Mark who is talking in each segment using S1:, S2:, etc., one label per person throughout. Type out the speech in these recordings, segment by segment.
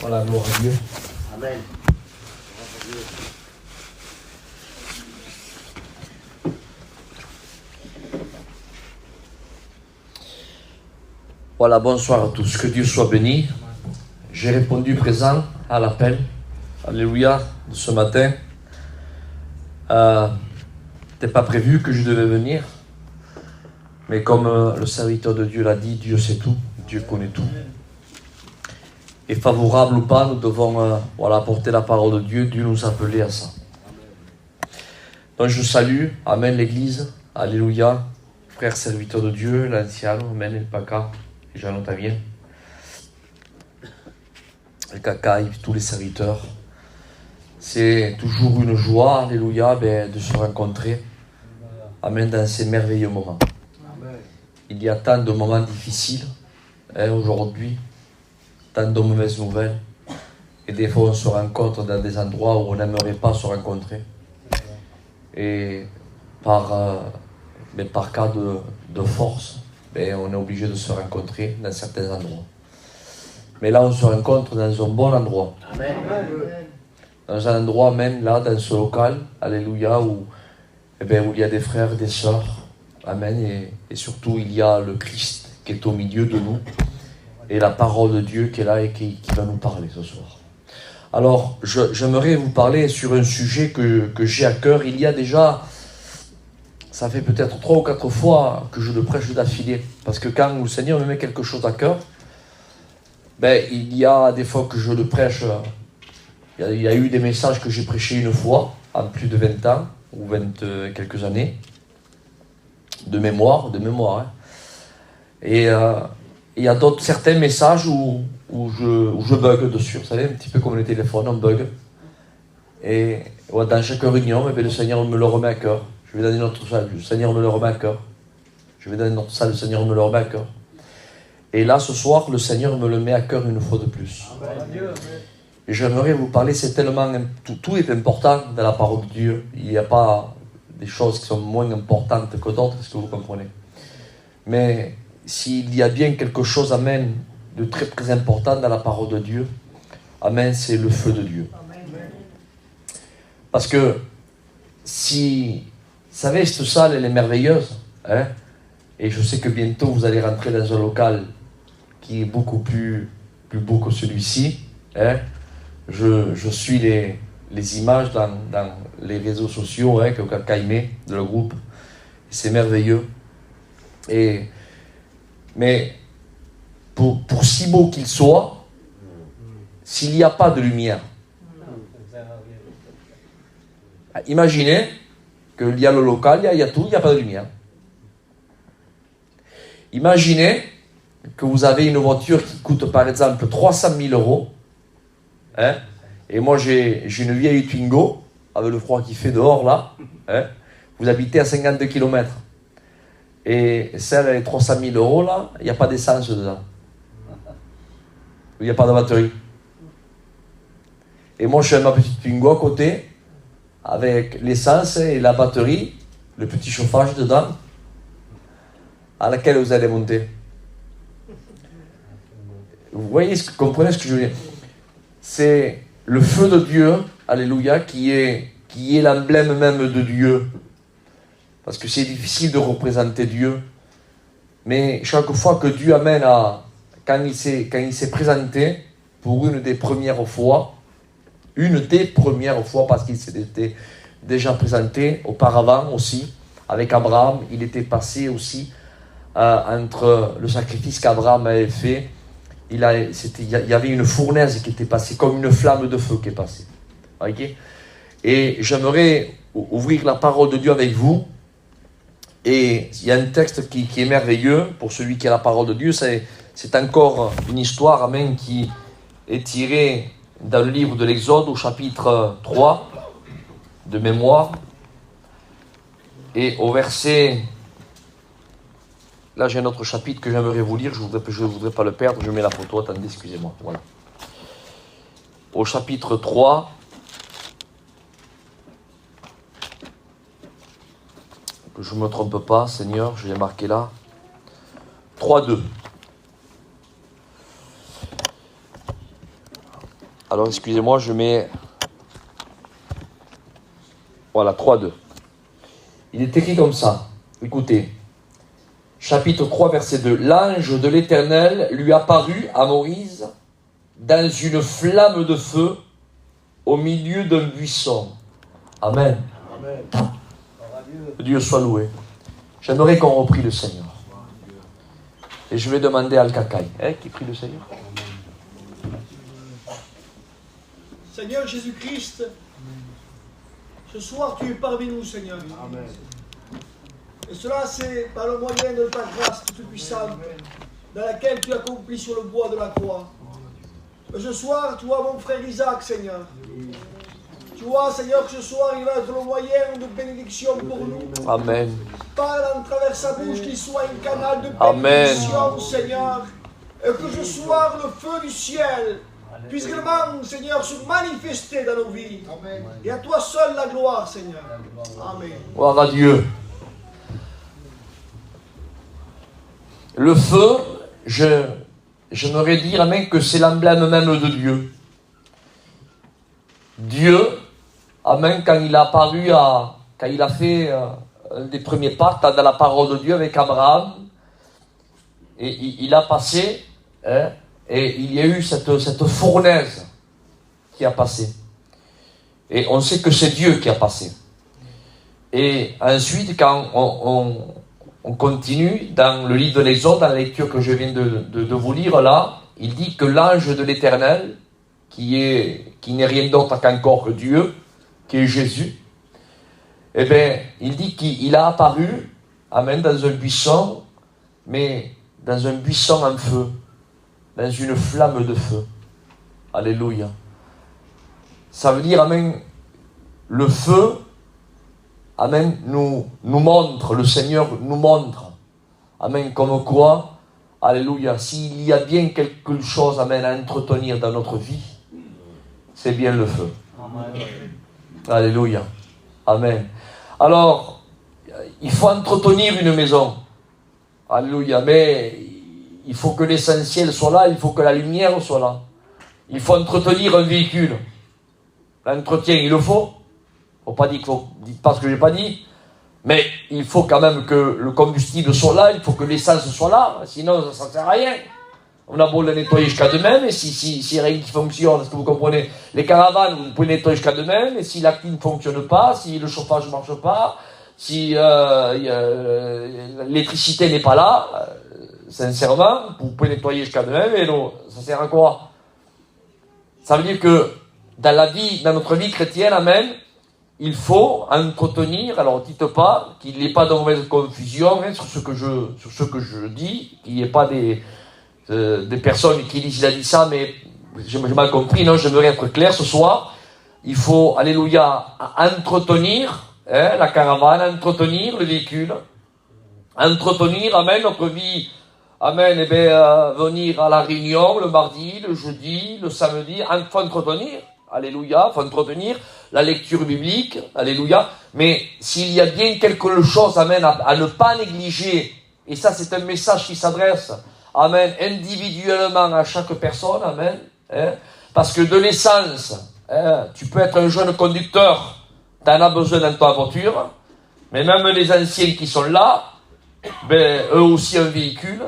S1: Voilà, gloire à Dieu.
S2: Amen.
S1: Voilà, bonsoir à tous. Que Dieu soit béni. J'ai répondu présent à l'appel. Alléluia, de ce matin. C'était pas prévu que je devais venir. Mais comme le serviteur de Dieu l'a dit, Dieu sait tout. Dieu connaît tout. Et favorable ou pas, nous devons apporter la parole de Dieu. Dieu nous a appelés à ça. Donc je salue, Amen, l'Église. Alléluia. Frères serviteurs de Dieu, l'anciano, Amen, el Paca. Jean Otavien, le Cacaï, tous les serviteurs. C'est toujours une joie, alléluia, de se rencontrer, amen, dans ces merveilleux moments. Amen. Il y a tant de moments difficiles aujourd'hui, tant de mauvaises nouvelles, et des fois on se rencontre dans des endroits où on n'aimerait pas se rencontrer. Et par cas de force, on est obligé de se rencontrer dans certains endroits. Mais là, on se rencontre dans un bon endroit. Amen. Dans un endroit, même là, dans ce local, alléluia, où il y a des frères, des sœurs. Amen. Et surtout, il y a le Christ qui est au milieu de nous. Et la parole de Dieu qui est là et qui va nous parler ce soir. Alors, j'aimerais vous parler sur un sujet que j'ai à cœur. Il y a déjà... Ça fait peut-être 3 ou 4 fois que je le prêche d'affilée. Parce que quand le Seigneur me met quelque chose à cœur, il y a des fois que je le prêche. Il y a eu des messages que j'ai prêchés une fois, en plus de 20 ans, ou 20 quelques années, de mémoire. Hein. Et il y a certains messages où je bug dessus. Vous savez, un petit peu comme le téléphone, on bug. Et dans chaque réunion, le Seigneur me le remet à cœur. Je vais dans une autre salle, le Seigneur me le remet à cœur. Je vais dans une autre salle, le Seigneur me le remet à cœur. Et là, ce soir, le Seigneur me le met à cœur une fois de plus. Amen. Et j'aimerais vous parler, c'est tellement... Tout est important dans la parole de Dieu. Il n'y a pas des choses qui sont moins importantes que d'autres, est-ce que vous comprenez? Mais s'il y a bien quelque chose, amen, de très très important dans la parole de Dieu, amen, c'est le feu de Dieu. Amen. Parce que si... Vous savez, cette salle, elle est merveilleuse. Hein? Et je sais que bientôt, vous allez rentrer dans un local qui est beaucoup plus beau que celui-ci. Hein? Je suis les images dans les réseaux sociaux que Cacaï met, de le groupe. C'est merveilleux. Mais pour si beau qu'il soit, s'il n'y a pas de lumière, imaginez qu'il y a le local, il y a tout, il n'y a pas de lumière. Imaginez que vous avez une voiture qui coûte par exemple 300 000 €, hein, et moi j'ai une vieille Twingo, avec le froid qui fait dehors là, hein, vous habitez à 50 km, et celle avec 300 000 € là, il n'y a pas d'essence dedans. Il n'y a pas de batterie. Et moi je suis ma petite Twingo à côté, avec l'essence et la batterie, le petit chauffage dedans, à laquelle vous allez monter. Vous voyez, comprenez ce que je veux dire? C'est le feu de Dieu, alléluia, qui est l'emblème même de Dieu. Parce que c'est difficile de représenter Dieu. Mais chaque fois que Dieu amène quand il s'est présenté, pour une des premières fois, parce qu'il s'était déjà présenté auparavant aussi, avec Abraham, il était passé aussi entre le sacrifice qu'Abraham avait fait, il y avait une fournaise qui était passée, comme une flamme de feu qui est passée. Okay? Et j'aimerais ouvrir la parole de Dieu avec vous, et il y a un texte qui est merveilleux, pour celui qui a la parole de Dieu, c'est encore une histoire, amen, qui est tirée dans le livre de l'Exode au chapitre 3 de mémoire et au verset, là j'ai un autre chapitre que j'aimerais vous lire, je voudrais pas le perdre, je mets la photo, attendez, excusez-moi, voilà. Au chapitre 3, que je ne me trompe pas, Seigneur, je l'ai marqué là, 3-2. Alors, excusez-moi, je mets... Voilà, 3-2. Il est écrit comme ça. Écoutez. Chapitre 3, verset 2. L'ange de l'Éternel lui apparut à Moïse dans une flamme de feu au milieu d'un buisson. Amen. Amen. Que Dieu soit loué. J'aimerais qu'on reprie le Seigneur. Et je vais demander à Al-Kakai. Qui prie le Seigneur?
S2: Seigneur Jésus-Christ, ce soir tu es parmi nous, Seigneur. Amen. Et cela, c'est par le moyen de ta grâce toute puissante, dans laquelle tu accomplis sur le bois de la croix. Et ce soir, tu vois mon frère Isaac, Seigneur. Tu vois, Seigneur, que ce soir, il va être le moyen de bénédiction pour nous.
S1: Amen.
S2: Parle en travers sa bouche, qu'il soit un canal de bénédiction,
S1: Amen.
S2: Seigneur. Et que ce soir, le feu du ciel puisse vraiment, Seigneur, se manifester dans nos vies. Amen. Et à toi seul la gloire, Seigneur. Amen.
S1: Gloire à Dieu. Le feu, j'aimerais dire, amen, que c'est l'emblème même de Dieu. Dieu, amen, quand il a apparu, quand il a fait un des premiers pactes dans la parole de Dieu avec Abraham, et il a passé, et il y a eu cette fournaise qui a passé. Et on sait que c'est Dieu qui a passé. Et ensuite, quand on continue dans le livre de l'Exode, dans la lecture que je viens de vous lire là, il dit que l'ange de l'Éternel, qui n'est rien d'autre qu'encore que Dieu, qui est Jésus, eh bien, il dit qu'il a apparu, amen, dans un buisson, mais dans un buisson en feu, dans une flamme de feu. Alléluia. Ça veut dire, amen, le feu, amen, nous montre, le Seigneur nous montre, amen, comme quoi, alléluia, s'il y a bien quelque chose, amen, à entretenir dans notre vie, c'est bien le feu. Amen. Alléluia. Amen. Alors, il faut entretenir une maison. Alléluia. Mais il faut que l'essentiel soit là, il faut que la lumière soit là. Il faut entretenir un véhicule. L'entretien, il le faut. Faut pas dire qu'il faut, dites pas ce que j'ai pas dit. Mais il faut quand même que le combustible soit là, il faut que l'essence soit là. Sinon, ça ne sert à rien. On a beau le nettoyer jusqu'à demain, mais si rien qui fonctionne, est-ce que vous comprenez? Les caravanes, vous pouvez nettoyer jusqu'à demain, mais si la clim ne fonctionne pas, si le chauffage ne marche pas, si l'électricité n'est pas là, sincèrement, vous pouvez nettoyer jusqu'à demain, mais non, ça sert à quoi? Ça veut dire que dans notre vie chrétienne, amen, il faut entretenir, alors dites pas qu'il n'y ait pas de mauvaise confusion sur ce que je dis, qu'il n'y ait pas des personnes qui disent il a dit ça, mais j'ai mal compris. Non, j'aimerais être clair ce soir. Il faut, alléluia, entretenir la caravane, entretenir le véhicule, entretenir, amen, notre vie, amen, et bien, venir à la réunion le mardi, le jeudi, le samedi, il faut entretenir, alléluia, il faut entretenir la lecture biblique, alléluia, mais s'il y a bien quelque chose, amen, à ne pas négliger, et ça c'est un message qui s'adresse, amen, individuellement à chaque personne, amen, parce que de l'essence, tu peux être un jeune conducteur, tu en as besoin dans ta voiture, mais même les anciens qui sont là, ben, eux aussi un véhicule,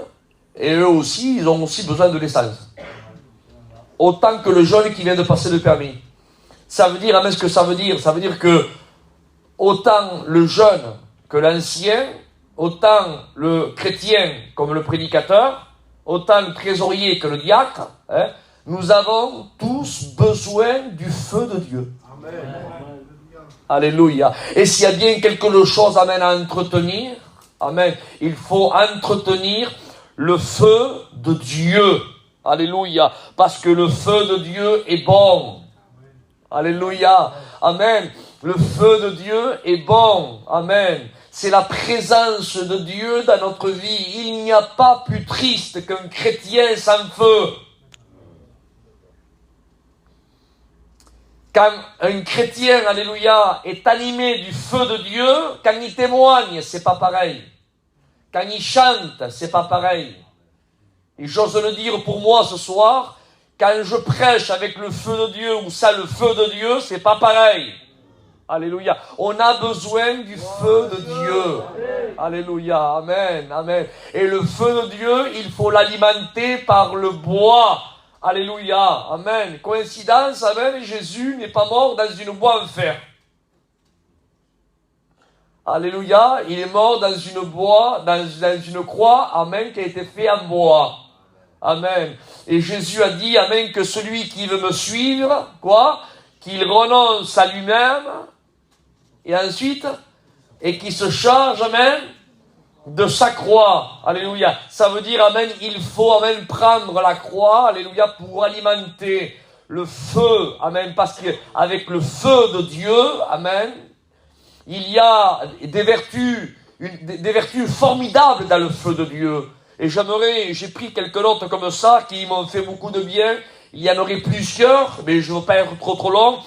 S1: et eux aussi, ils ont aussi besoin de l'essence. Autant que le jeune qui vient de passer le permis. Ça veut dire, amen, ce que ça veut dire? Ça veut dire que autant le jeune que l'ancien, autant le chrétien comme le prédicateur, autant le trésorier que le diacre, nous avons tous besoin du feu de Dieu. Amen. Alléluia. Et s'il y a bien quelque chose, amen, à entretenir, amen, il faut entretenir le feu de Dieu. Alléluia. Parce que le feu de Dieu est bon. Alléluia. Amen. Le feu de Dieu est bon. Amen. C'est la présence de Dieu dans notre vie. Il n'y a pas plus triste qu'un chrétien sans feu. Quand un chrétien, alléluia, est animé du feu de Dieu, quand il témoigne, c'est pas pareil. Quand il chante, c'est pas pareil. Et j'ose le dire pour moi ce soir, quand je prêche avec le feu de Dieu ou sans le feu de Dieu, c'est pas pareil. Alléluia. On a besoin du feu de Dieu. Alléluia. Amen. Amen. Et le feu de Dieu, il faut l'alimenter par le bois. Alléluia. Amen. Coïncidence, amen. Jésus n'est pas mort dans une bois en fer. Alléluia. Il est mort dans une bois, dans une croix, amen, qui a été faite en bois. Amen. Et Jésus a dit, amen, que celui qui veut me suivre, quoi? Qu'il renonce à lui-même, et ensuite, et qui se charge, amen, de sa croix. Alléluia. Ça veut dire, amen, il faut, amen, prendre la croix, alléluia, pour alimenter le feu, amen, parce qu'avec le feu de Dieu, amen, il y a des vertus formidables dans le feu de Dieu. Et j'ai pris quelques notes comme ça qui m'ont fait beaucoup de bien. Il y en aurait plusieurs, mais je ne veux pas être trop long.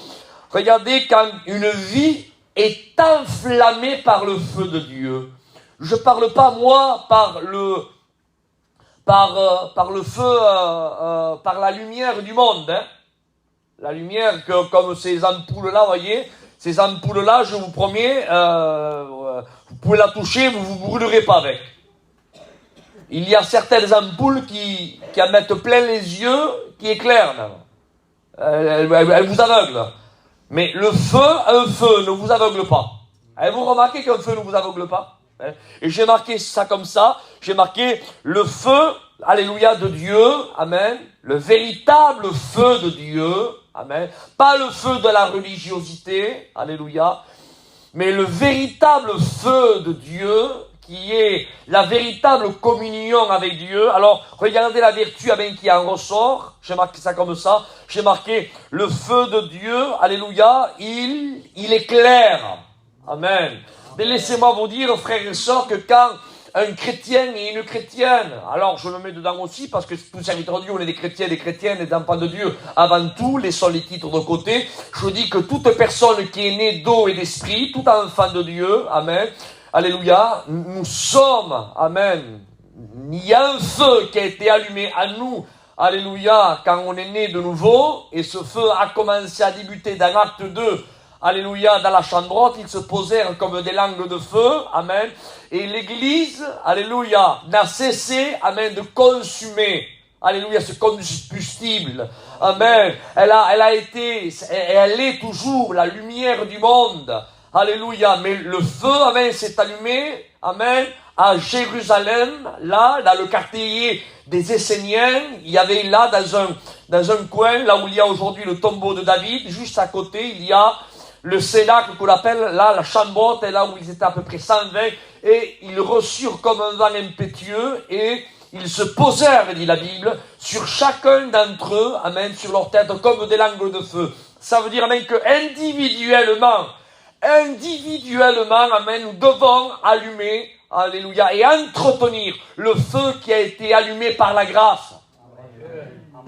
S1: Regardez, quand une vie est enflammée par le feu de Dieu. Je parle pas, moi, par le feu, par la lumière du monde, hein. La lumière comme ces ampoules-là, voyez, ces ampoules-là, je vous promets, vous pouvez la toucher, vous vous brûlerez pas avec. Il y a certaines ampoules qui en mettent plein les yeux, qui éclairent. Elles vous aveuglent. Mais le un feu ne vous aveugle pas. Vous remarquez qu'un feu ne vous aveugle pas? Et j'ai marqué ça comme ça. J'ai marqué le feu, alléluia, de Dieu, amen. Le véritable feu de Dieu, amen. Pas le feu de la religiosité, alléluia. Mais le véritable feu de Dieu, qui est la véritable communion avec Dieu. Alors, regardez la vertu, amen, qui en ressort. J'ai marqué ça comme ça. J'ai marqué le feu de Dieu, alléluia, il éclaire. Amen. Mais laissez-moi vous dire, frères et sœurs, que quand un chrétien et une chrétienne, alors je me mets dedans aussi, parce que tous serviteurs de Dieu, on est des chrétiens, des chrétiennes, des enfants de Dieu, avant tout, laissons les titres de côté. Je dis que toute personne qui est née d'eau et d'esprit, tout enfant de Dieu, amen, alléluia, nous sommes, amen, il y a un feu qui a été allumé à nous, alléluia, quand on est né de nouveau, et ce feu a commencé à débuter dans l'acte 2, alléluia, dans la chambrotte, ils se posèrent comme des langues de feu, amen, et l'église, alléluia, n'a cessé, amen, de consumer, alléluia, ce combustible, amen, elle est toujours la lumière du monde, alléluia, mais le feu, amen, s'est allumé, amen, à Jérusalem, là, dans le quartier des Esséniens, il y avait là, dans un coin, là où il y a aujourd'hui le tombeau de David, juste à côté, il y a le cénacle qu'on appelle là la chambrotte, et là où ils étaient à peu près 120, et ils reçurent comme un vent impétueux, et ils se posèrent, dit la Bible, sur chacun d'entre eux, amen, sur leur tête, comme des langues de feu. Ça veut dire, amen, que individuellement, amen, nous devons allumer, alléluia, et entretenir le feu qui a été allumé par la grâce.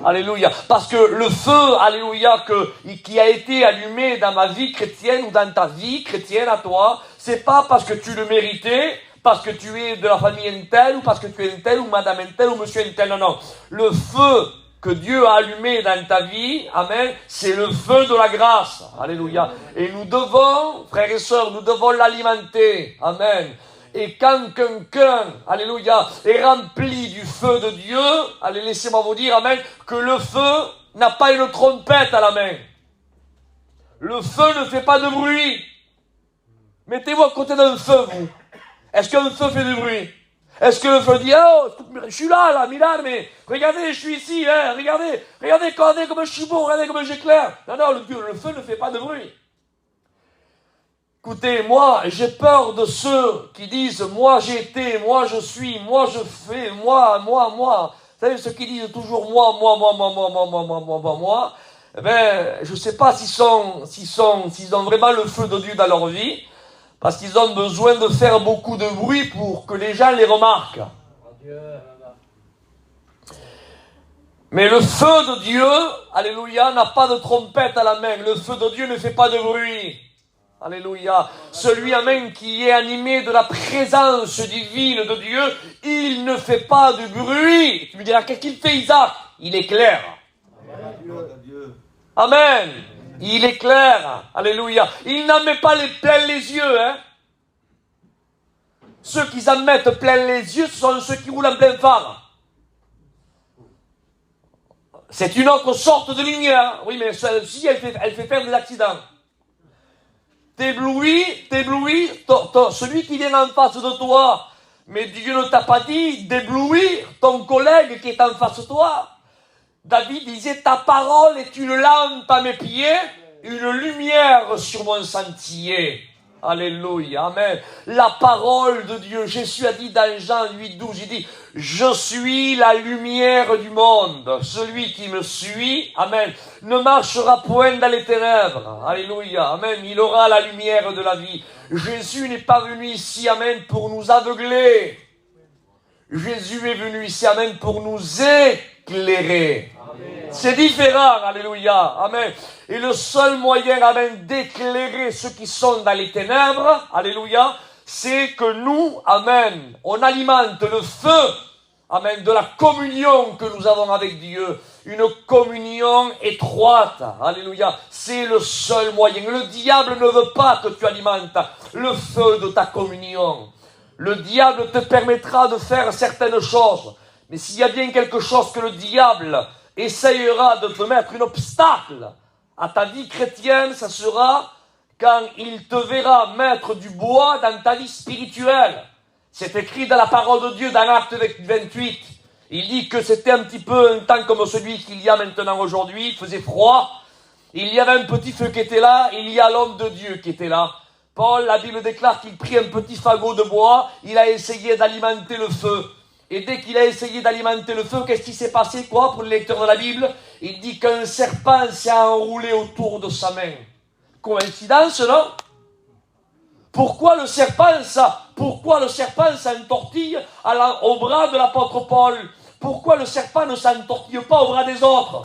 S1: Alléluia. Parce que le feu, alléluia, qui a été allumé dans ma vie chrétienne ou dans ta vie chrétienne à toi, c'est pas parce que tu le méritais, parce que tu es de la famille Intel, ou parce que tu es Intel, ou madame Intel, ou monsieur Intel. Non, non. Le feu que Dieu a allumé dans ta vie, amen, c'est le feu de la grâce. Alléluia. Et nous devons, frères et sœurs, nous devons l'alimenter. Amen. Et quand quelqu'un, alléluia, est rempli du feu de Dieu, allez, laissez-moi vous dire, amen, que le feu n'a pas une trompette à la main. Le feu ne fait pas de bruit. Mettez-vous à côté d'un feu, vous. Est-ce qu'un feu fait du bruit? Est-ce que le feu dit, oh, je suis là, Milan, mais regardez, je suis ici, hein, regardez comme je suis beau, regardez comme j'éclaire. Non, non, le feu ne fait pas de bruit. Écoutez, moi, j'ai peur de ceux qui disent, moi j'ai été, moi je suis, moi je fais, moi. Vous savez, ceux qui disent toujours moi. Eh ben, je sais pas s'ils ont vraiment le feu de Dieu dans leur vie, parce qu'ils ont besoin de faire beaucoup de bruit pour que les gens les remarquent. Mais le feu de Dieu, alléluia, n'a pas de trompette à la main. Le feu de Dieu ne fait pas de bruit. Alléluia. Celui, amen, qui est animé de la présence divine de Dieu, il ne fait pas de bruit. Tu me diras, qu'est-ce qu'il fait, Isaac? Il éclaire. Amen. Il est clair. Alléluia. Il n'en met pas plein les yeux. Hein. Ceux qui en mettent plein les yeux, ce sont ceux qui roulent en plein phare. C'est une autre sorte de lumière. Oui, mais celle-ci, elle fait faire des accidents. T'éblouis, celui qui vient en face de toi. Mais Dieu ne t'a pas dit d'éblouir ton collègue qui est en face de toi. David disait, ta parole est une lampe à mes pieds, une lumière sur mon sentier. Alléluia, amen. La parole de Dieu, Jésus a dit dans Jean 8:12, il dit, je suis la lumière du monde. Celui qui me suit, amen, ne marchera point dans les ténèbres. Alléluia, amen. Il aura la lumière de la vie. Jésus n'est pas venu ici, amen, pour nous aveugler. Jésus est venu ici, amen, pour nous éclairer. C'est différent, alléluia, amen. Et le seul moyen, amen, d'éclairer ceux qui sont dans les ténèbres, alléluia, c'est que nous, amen, on alimente le feu, amen, de la communion que nous avons avec Dieu. Une communion étroite, alléluia, c'est le seul moyen. Le diable ne veut pas que tu alimentes le feu de ta communion. Le diable te permettra de faire certaines choses, mais s'il y a bien quelque chose que le diable essayera de te mettre un obstacle à ta vie chrétienne, ça sera quand il te verra mettre du bois dans ta vie spirituelle. C'est écrit dans la parole de Dieu, dans l'Acte 28. Il dit que c'était un petit peu un temps comme celui qu'il y a maintenant aujourd'hui. Il faisait froid. Il y avait un petit feu qui était là. Et il y a l'homme de Dieu qui était là. Paul, la Bible déclare qu'il prit un petit fagot de bois. Il a essayé d'alimenter le feu. Et dès qu'il a essayé d'alimenter le feu, qu'est-ce qui s'est passé, quoi, pour le lecteur de la Bible? Il dit qu'un serpent s'est enroulé autour de sa main. Coïncidence, non? Pourquoi le serpent s'entortille au bras de l'apôtre Paul? Pourquoi le serpent ne s'entortille pas au bras des autres?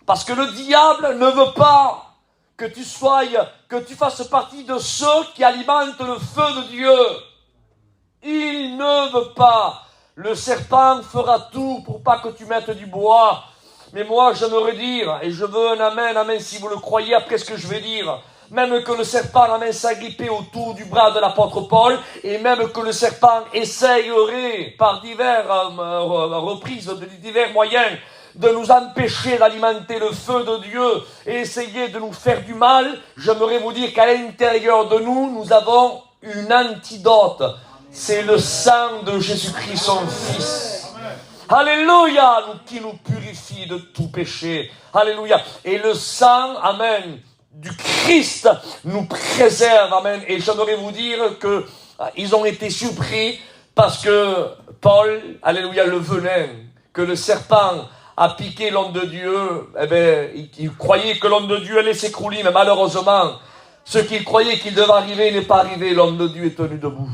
S1: Parce que le diable ne veut pas que tu fasses partie de ceux qui alimentent le feu de Dieu. Il ne veut pas. Le serpent fera tout pour pas que tu mettes du bois. Mais moi, j'aimerais dire, et je veux un amen, amen, si vous le croyez après ce que je vais dire, même que le serpent, amen, s'agrippait autour du bras de l'apôtre Paul, et même que le serpent essayerait, par diverses reprises, de divers moyens, de nous empêcher d'alimenter le feu de Dieu et essayer de nous faire du mal, j'aimerais vous dire qu'à l'intérieur de nous, nous avons une antidote. C'est le sang de Jésus-Christ, son Fils. Alléluia, qui nous purifie de tout péché. Alléluia. Et le sang, amen, du Christ nous préserve, amen. Et j'aimerais vous dire que ils ont été surpris parce que Paul, alléluia, le venin, que le serpent a piqué l'homme de Dieu, eh bien, il croyait que l'homme de Dieu allait s'écrouler, mais malheureusement, ce qu'il croyait qu'il devait arriver n'est pas arrivé. L'homme de Dieu est tenu debout.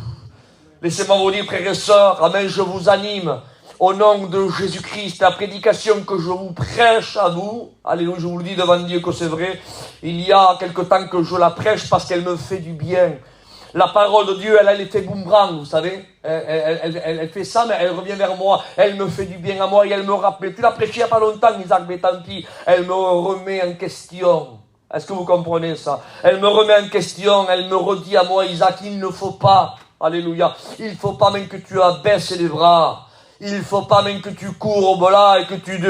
S1: Laissez-moi vous dire, frères et sœurs, amen, je vous anime au nom de Jésus-Christ, la prédication que je vous prêche à vous, alléluia, je vous le dis devant Dieu que c'est vrai, il y a quelque temps que je la prêche parce qu'elle me fait du bien. La parole de Dieu, elle a l'effet boomerang, vous savez, elle fait ça, mais elle revient vers moi, elle me fait du bien à moi et elle me rappelle. Tu l'as prêché il n'y a pas longtemps, Isaac, mais tant pis, elle me remet en question. Est-ce que vous comprenez ça? Elle me remet en question, elle me redit à moi, Isaac, il ne faut pas, alléluia, il ne faut pas même que tu abaisses les bras. Il ne faut pas même que tu courbes là et que tu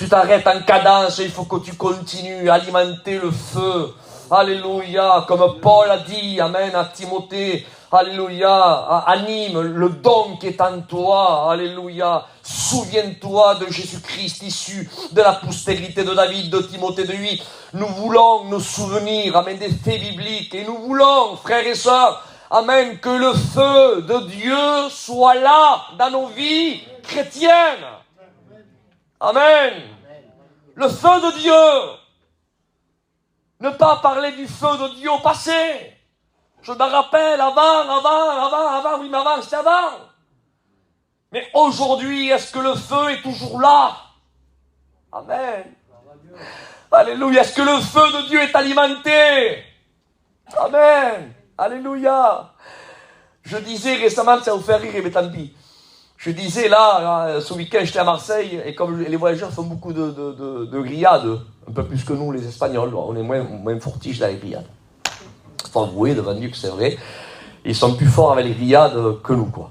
S1: t'arrêtes en cadence. Il faut que tu continues à alimenter le feu. Alléluia. Comme Paul a dit, amen, à Timothée. Alléluia. Anime le don qui est en toi. Alléluia. Souviens-toi de Jésus-Christ issu de la postérité de David, de Timothée de 8. Nous voulons nous souvenir, amen, des faits bibliques. Et nous voulons, frères et sœurs, amen, que le feu de Dieu soit là dans nos vies chrétiennes. Amen. Le feu de Dieu. Ne pas parler du feu de Dieu au passé. Je me rappelle avant, oui mais avant, c'était avant. Mais aujourd'hui, est-ce que le feu est toujours là? Amen. Alléluia. Est-ce que le feu de Dieu est alimenté? Amen. Alléluia. Je disais récemment, ça vous fait rire, mais tant pis. Je disais là, ce week-end, j'étais à Marseille, et comme les voyageurs font beaucoup de grillades, un peu plus que nous, les Espagnols, on est moins fortiches dans les grillades. Il faut avouer devant Dieu que c'est vrai. Ils sont plus forts avec les grillades que nous, quoi.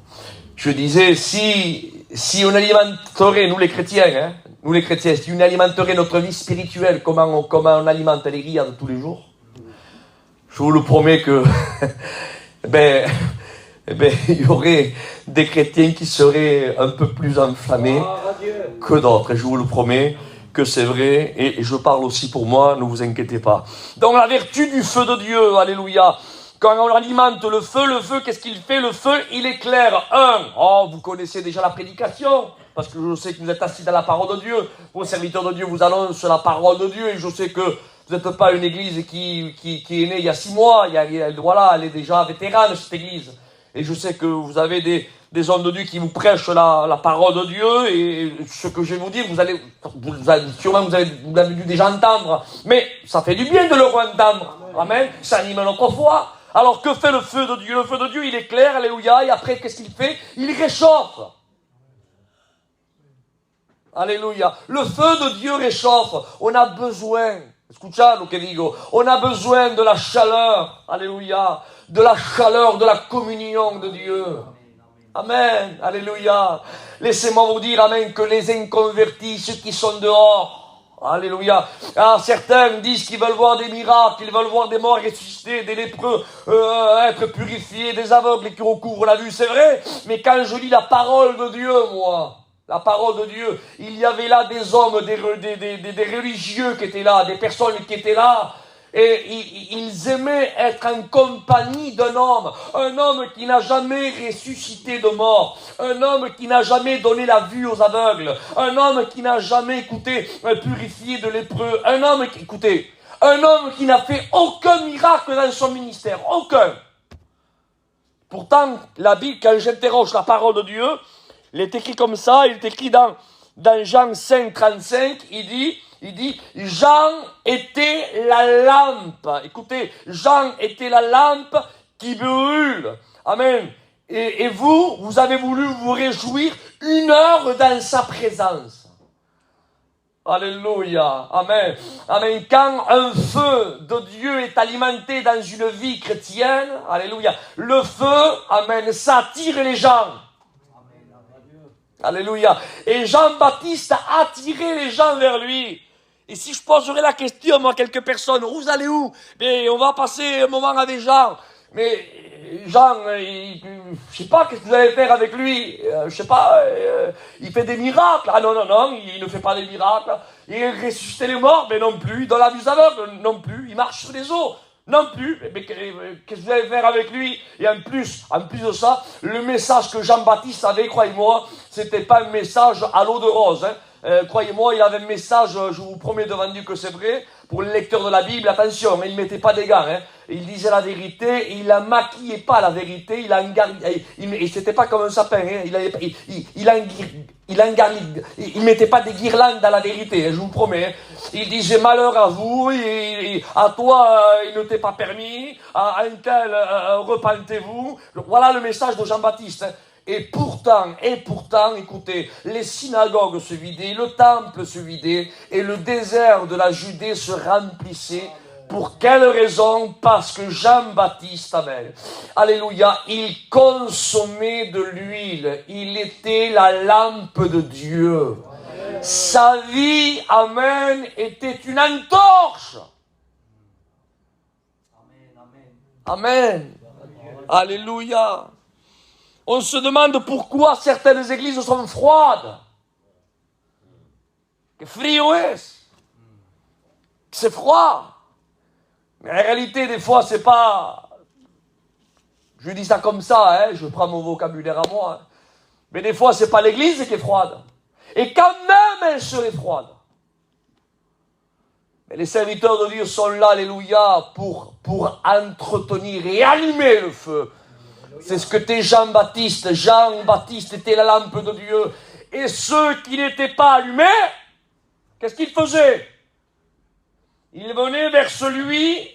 S1: Je disais, si on alimenterait, nous les chrétiens, si on alimenterait notre vie spirituelle, comment on alimente les grillades tous les jours, je vous le promets que, il y aurait des chrétiens qui seraient un peu plus enflammés que d'autres. Et je vous le promets que c'est vrai. Et je parle aussi pour moi, ne vous inquiétez pas. Donc la vertu du feu de Dieu, alléluia. Quand on alimente le feu, qu'est-ce qu'il fait? Le feu, il éclaire. Vous connaissez déjà la prédication, parce que je sais que vous êtes assis dans la parole de Dieu. Vos serviteurs de Dieu vous annoncent la parole de Dieu, et je sais que vous n'êtes pas une église qui est née il y a 6 mois. Elle est déjà vétérane, cette église. Et je sais que vous avez des hommes de Dieu qui vous prêchent la parole de Dieu, et ce que je vais vous dire, vous avez dû déjà entendre, mais ça fait du bien de le entendre. Amen. Ça anime notre foi. Alors que fait le feu de Dieu? Le feu de Dieu, il éclaire, alléluia, et après, qu'est-ce qu'il fait? Il réchauffe. Alléluia. Le feu de Dieu réchauffe. On a besoin, escuchad que digo, on a besoin de la chaleur, alléluia, de la chaleur, de la communion de Dieu. Amen, alléluia. Laissez-moi vous dire, amen, que les inconvertis, ceux qui sont dehors, alléluia. Certains disent qu'ils veulent voir des miracles, ils veulent voir des morts ressuscités, des lépreux être purifiés, des aveugles qui recouvrent la vue, c'est vrai. Mais quand je lis la parole de Dieu, moi, la parole de Dieu, il y avait là des hommes, des religieux qui étaient là, des personnes qui étaient là, et ils aimaient être en compagnie d'un homme, un homme qui n'a jamais ressuscité de mort, un homme qui n'a jamais donné la vue aux aveugles, un homme qui n'a jamais, purifié de lépreux, un homme qui n'a fait aucun miracle dans son ministère, aucun. Pourtant, la Bible, quand j'interroge la parole de Dieu, il est écrit comme ça, il est écrit dans Jean 5, 35, il dit, Jean était la lampe. Écoutez, Jean était la lampe qui brûle. Amen. Et vous avez voulu vous réjouir 1 heure dans sa présence. Alléluia. Amen. Amen. Quand un feu de Dieu est alimenté dans une vie chrétienne, alléluia, le feu, amen, ça attire les gens. Alléluia. Et Jean-Baptiste a attiré les gens vers lui. Et si je poserais la question, moi, à quelques personnes, vous allez où? Mais on va passer un moment avec Jean. Mais Jean, je sais pas, qu'est-ce que vous allez faire avec lui? Je sais pas, il fait des miracles. Ah non, il ne fait pas des miracles. Il ressuscite les morts, mais non plus. Il donne la vue aux aveugles, non plus. Il marche sur les eaux. Non plus, mais qu'est-ce que vous allez faire avec lui? Et en plus de ça, le message que Jean-Baptiste avait, croyez-moi, c'était pas un message à l'eau de rose. Croyez-moi, il avait un message, je vous promets devant Dieu que c'est vrai, pour le lecteur de la Bible, attention, il ne mettait pas des gants, il disait la vérité, et il la maquillait pas la vérité, et c'était pas comme un sapin, il mettait pas des guirlandes dans la vérité, je vous promets. Il disait malheur à vous, et à toi il ne t'est pas permis, à un tel repentez-vous. Voilà le message de Jean-Baptiste. Et pourtant, écoutez, les synagogues se vidaient, le temple se vidait, et le désert de la Judée se remplissait. Pour quelle raison? Parce que Jean-Baptiste, amen, alléluia, il consommait de l'huile, il était la lampe de Dieu. Sa vie, amen, était une entorche. Amen. Alléluia. On se demande pourquoi certaines églises sont froides. Que frio es. C'est froid. Mais en réalité, des fois, c'est pas... Je dis ça comme ça, je prends mon vocabulaire à moi. Mais des fois, c'est pas l'église qui est froide. Et quand même, elle serait froide. Mais les serviteurs de Dieu sont là, alléluia, pour entretenir et allumer le feu. C'est ce que était Jean-Baptiste. Jean-Baptiste était la lampe de Dieu. Et ceux qui n'étaient pas allumés, qu'est-ce qu'ils faisaient? Ils venaient vers celui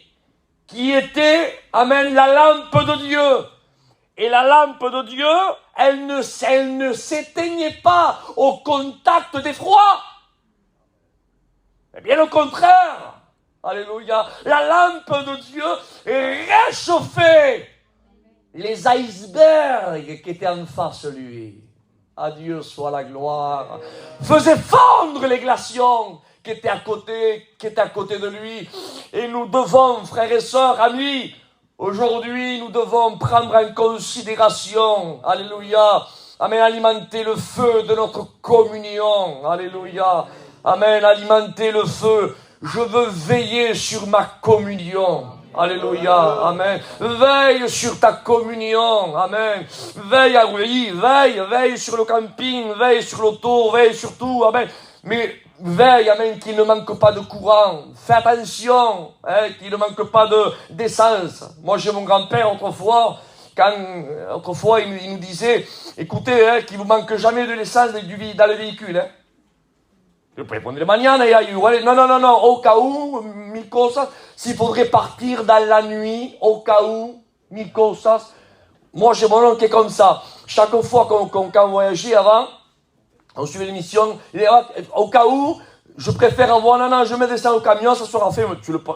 S1: qui était, amen, la lampe de Dieu. Et la lampe de Dieu, elle ne s'éteignait pas au contact des froids. Mais bien au contraire. Alléluia. La lampe de Dieu réchauffait les icebergs qui étaient en face de lui. À Dieu soit la gloire. Faisait fondre les glacions qui étaient à côté de lui. Et nous devons, frères et sœurs, amis, aujourd'hui, nous devons prendre en considération, alléluia, amen, alimenter le feu de notre communion, alléluia, amen, alimenter le feu. Je veux veiller sur ma communion. Alléluia, amen. Veille sur ta communion, amen. Veille sur le camping, veille sur l'auto, veille sur tout, amen. Mais veille, amen, qu'il ne manque pas de courant. Fais attention, qu'il ne manque pas d'essence. Moi, j'ai mon grand-père autrefois, il nous disait, écoutez, qu'il ne vous manque jamais de l'essence dans le véhicule, Je peux répondre mañana y hay igual. Non, au cas où, mille cosas. S'il faudrait partir dans la nuit, au cas où, mille cosas. Moi, j'ai mon oncle qui est comme ça. Chaque fois qu'on voyageait avant, on suivait l'émission, au cas où, je préfère avoir, non, je mets ça au camion, ça sera fait,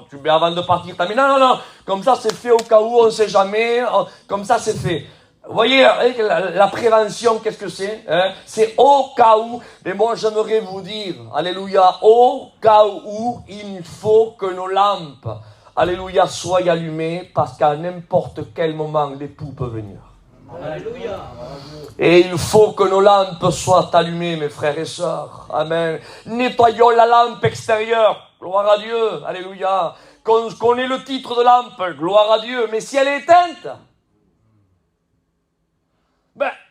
S1: tu mets avant de partir, t'as mis, non, comme ça c'est fait au cas où, on ne sait jamais, comme ça c'est fait. Vous voyez, la prévention, qu'est-ce que c'est, C'est au cas où. Mais moi, j'aimerais vous dire, alléluia, au cas où, il faut que nos lampes, alléluia, soient allumées, parce qu'à n'importe quel moment, l'époux peut venir. Alléluia. Et il faut que nos lampes soient allumées, mes frères et sœurs. Amen. Nettoyons la lampe extérieure. Gloire à Dieu. Alléluia. Qu'on ait le titre de lampe. Gloire à Dieu. Mais si elle est éteinte,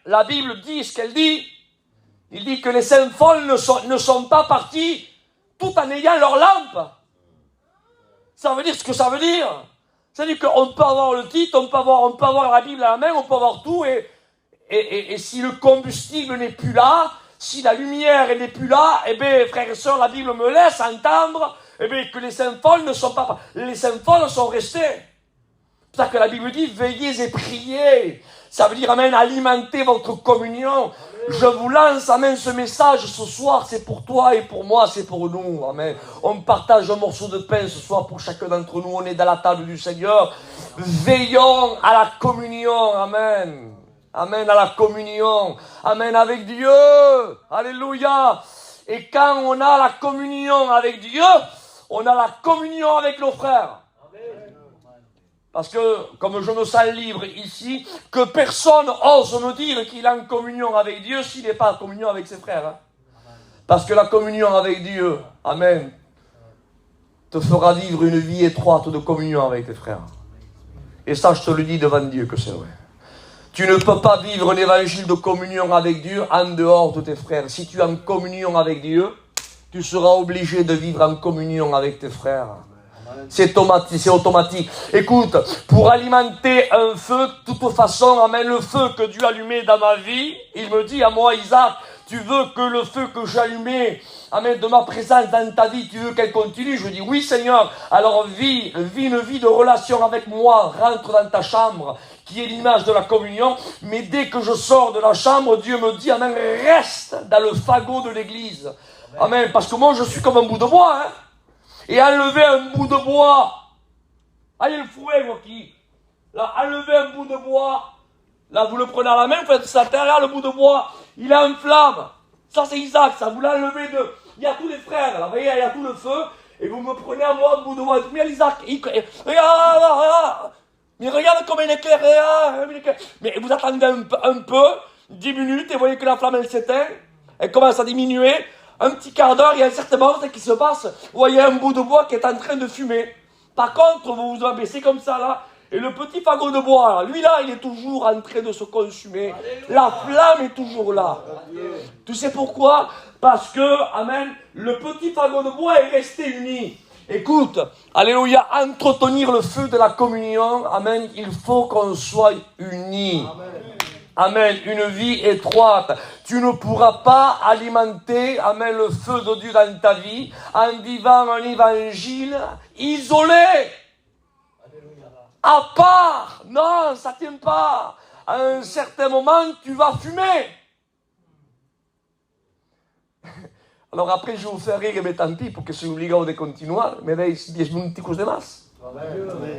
S1: la Bible dit ce qu'elle dit. Il dit que les saints folles ne sont pas partis tout en ayant leur lampe. Ça veut dire ce que ça veut dire. C'est-à-dire qu'on peut avoir le titre, on peut avoir la Bible à la main, on peut avoir tout, et si le combustible n'est plus là, si la lumière n'est plus là, frères et sœurs, la Bible me laisse entendre, que les saints folles ne sont pas... Les saints folles sont restés. C'est pour ça que la Bible dit, veillez et priez. Ça veut dire, amen, alimenter votre communion. Je vous lance, amen, ce message ce soir, c'est pour toi et pour moi, c'est pour nous, amen. On partage un morceau de pain ce soir pour chacun d'entre nous, on est dans la table du Seigneur. Veillons à la communion, amen. Amen, à la communion, amen, avec Dieu, alléluia. Et quand on a la communion avec Dieu, on a la communion avec nos frères. Parce que, comme je me sens libre ici, que personne ose me dire qu'il est en communion avec Dieu s'il n'est pas en communion avec ses frères. Parce que la communion avec Dieu, amen, te fera vivre une vie étroite de communion avec tes frères. Et ça, je te le dis devant Dieu que c'est vrai. Tu ne peux pas vivre l'évangile de communion avec Dieu en dehors de tes frères. Si tu es en communion avec Dieu, tu seras obligé de vivre en communion avec tes frères. C'est automatique. Écoute, pour alimenter un feu, de toute façon, amen, le feu que Dieu a allumé dans ma vie, il me dit à moi, Isaac, tu veux que le feu que j'ai allumé, amen, de ma présence dans ta vie, tu veux qu'elle continue? Je dis, oui Seigneur, alors vis une vie de relation avec moi, rentre dans ta chambre, qui est l'image de la communion, mais dès que je sors de la chambre, Dieu me dit, amen, reste dans le fagot de l'église. Amen, parce que moi je suis comme un bout de bois, Et enlever un bout de bois. Allez le fouet, moi qui. Là, enlever un bout de bois. Là, vous le prenez à la main, vous faites ça derrière le bout de bois. Il est en flamme. Ça, c'est Isaac, ça. Vous l'enlevez de. Il y a tous les frères, là. Vous voyez, il y a tout le feu. Et vous me prenez à moi un bout de bois. Mais Isaac, regarde. Mais regarde comme il est clair. Mais vous attendez un peu, 10 minutes, et vous voyez que la flamme, elle s'éteint. Elle commence à diminuer. Un petit quart d'heure, il y a un certain moment qui se passe. Vous voyez un bout de bois qui est en train de fumer. Par contre, vous vous abaissez comme ça, là. Et le petit fagot de bois, lui, là, il est toujours en train de se consumer. Alléluia. La flamme est toujours là. Alléluia. Tu sais pourquoi? Parce que, amen, le petit fagot de bois est resté uni. Écoute, alléluia, entretenir le feu de la communion, amen, il faut qu'on soit unis. Amen. Amen, une vie étroite. Tu ne pourras pas alimenter, amen, le feu de Dieu dans ta vie en vivant un évangile isolé. À part. Non, ça ne tient pas. à un certain moment, tu vas fumer. Alors après, je vous fais rire, mais tant pis, porque soy obligado de continuar. Me dais 10 minuticos de más.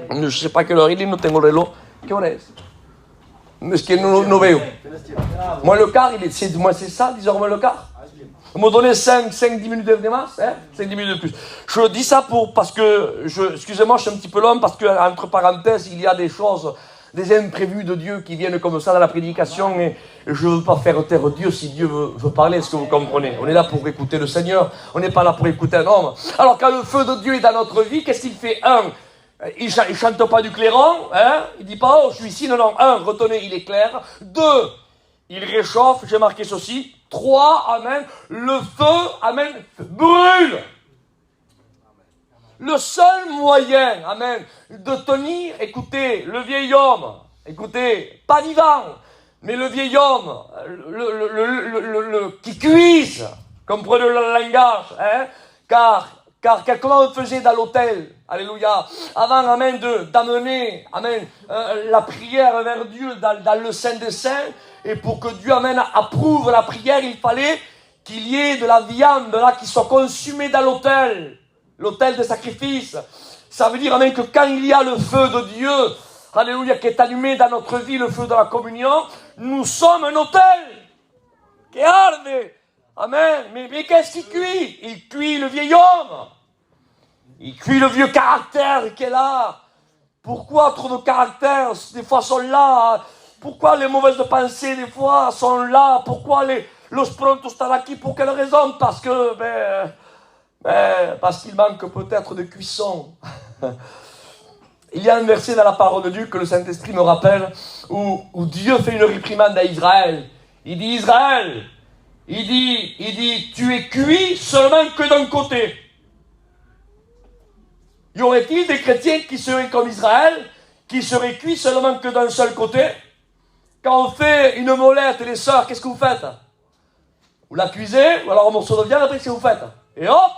S1: No sé para qué lo haré, no tengo reloj. ¿Qué hora es? Es que no veo. Moi, le quart, c'est ça, 10h moins le quart. Vous me donnez 5-10 minutes de masse, hein? 5-10 minutes de plus. Je dis ça parce que, excusez-moi, je suis un petit peu long, parce que, entre parenthèses, il y a des choses, des imprévus de Dieu qui viennent comme ça dans la prédication, et je ne veux pas faire taire Dieu si Dieu veut parler, est-ce que vous comprenez? On est là pour écouter le Seigneur, on n'est pas là pour écouter un homme. Alors, quand le feu de Dieu est dans notre vie, qu'est-ce qu'il fait? Il chante pas du clairon, hein? Il dit pas, oh, je suis ici, non. Retenez, il est clair. 2, il réchauffe, j'ai marqué ceci. 3, amen, le feu, amen, brûle. Le seul moyen, amen, de tenir, écoutez, le vieil homme, écoutez, pas vivant, mais le vieil homme, qui cuise, comprenez le langage, hein, car comment on faisait dans l'autel, alléluia, avant, amen, d'amener, amen, la prière vers Dieu dans le Saint des Saints, et pour que Dieu, amen, approuve la prière, il fallait qu'il y ait de la viande, là, qui soit consumée dans l'autel de sacrifice. Ça veut dire, amen, que quand il y a le feu de Dieu, alléluia, qui est allumé dans notre vie, le feu de la communion, nous sommes un autel, qui arde. Amen. Mais qu'est-ce qu'il cuit? Il cuit le vieil homme. Il cuit le vieux caractère qui est là. Pourquoi trop de caractères, des fois, sont là? Pourquoi les mauvaises pensées, des fois, sont là? Pourquoi los prontos taraki? Pour quelle raison? Parce que, parce qu'il manque peut-être de cuisson. Il y a un verset dans la parole de Dieu que le Saint-Esprit me rappelle, où Dieu fait une réprimande à Israël. Il dit, Israël, il dit, tu es cuit seulement que d'un côté. Y aurait-il des chrétiens qui seraient comme Israël, qui seraient cuits seulement que d'un seul côté? Quand on fait une molette, les sœurs, qu'est-ce que vous faites? Vous la cuisez, ou alors un morceau de viande, après qu'est-ce que vous faites? Et hop,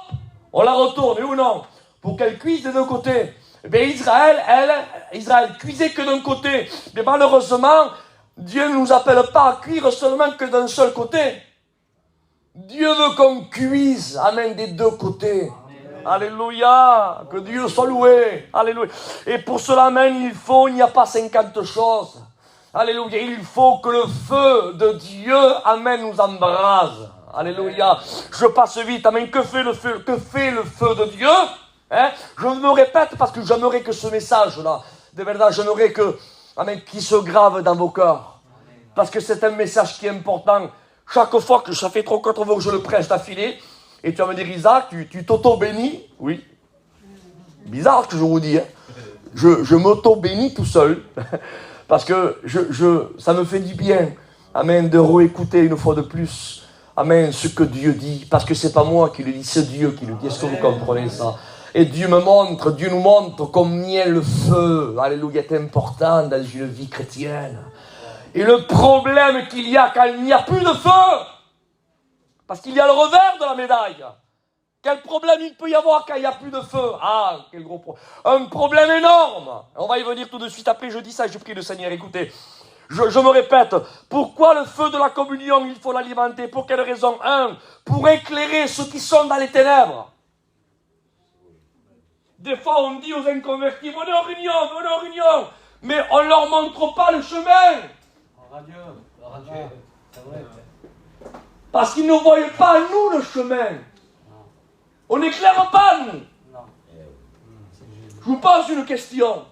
S1: on la retourne, ou non? Pour qu'elle cuise des deux côtés. Eh bien, Israël cuisait que d'un côté. Mais malheureusement, Dieu ne nous appelle pas à cuire seulement que d'un seul côté. Dieu veut qu'on cuise, amen, des deux côtés. Alléluia, que Dieu soit loué. Alléluia. Et pour cela, amen, il n'y a pas 50 choses. Alléluia, il faut que le feu de Dieu, amen, nous embrase. Alléluia. Je passe vite, amen. Que fait le feu de Dieu? Hein? Je me répète parce que j'aimerais que ce message-là, de verdad, j'aimerais que, amen, qu'il se grave dans vos cœurs. Parce que c'est un message qui est important. Chaque fois que ça fait 3-4 fois que je le prêche d'affilée, et tu vas me dire, Isaac, tu t'auto-bénis? Oui. Bizarre ce que je vous dis. Hein? Je m'auto-bénis tout seul. Parce que ça me fait du bien, amen, de réécouter une fois de plus, amen, ce que Dieu dit. Parce que c'est pas moi qui le dis, c'est Dieu qui le dit. Est-ce que vous comprenez ça? Et Dieu nous montre combien le feu, alléluia, est important dans une vie chrétienne. Et le problème qu'il y a quand il n'y a plus de feu, parce qu'il y a le revers de la médaille. Quel problème il peut y avoir quand il n'y a plus de feu? Ah, quel gros problème. Un problème énorme. On va y venir tout de suite après, je dis ça, je prie le Seigneur. Écoutez, je me répète, pourquoi le feu de la communion, il faut l'alimenter? Pour quelle raison? 1, pour éclairer ceux qui sont dans les ténèbres. Des fois, on dit aux inconvertis, venez en réunion, mais on ne leur montre pas le chemin.
S3: Radio, c'est vrai.
S1: Parce qu'ils ne voient pas, nous, le chemin. On n'éclaire pas, nous.
S3: Non.
S1: Je vous pose une question.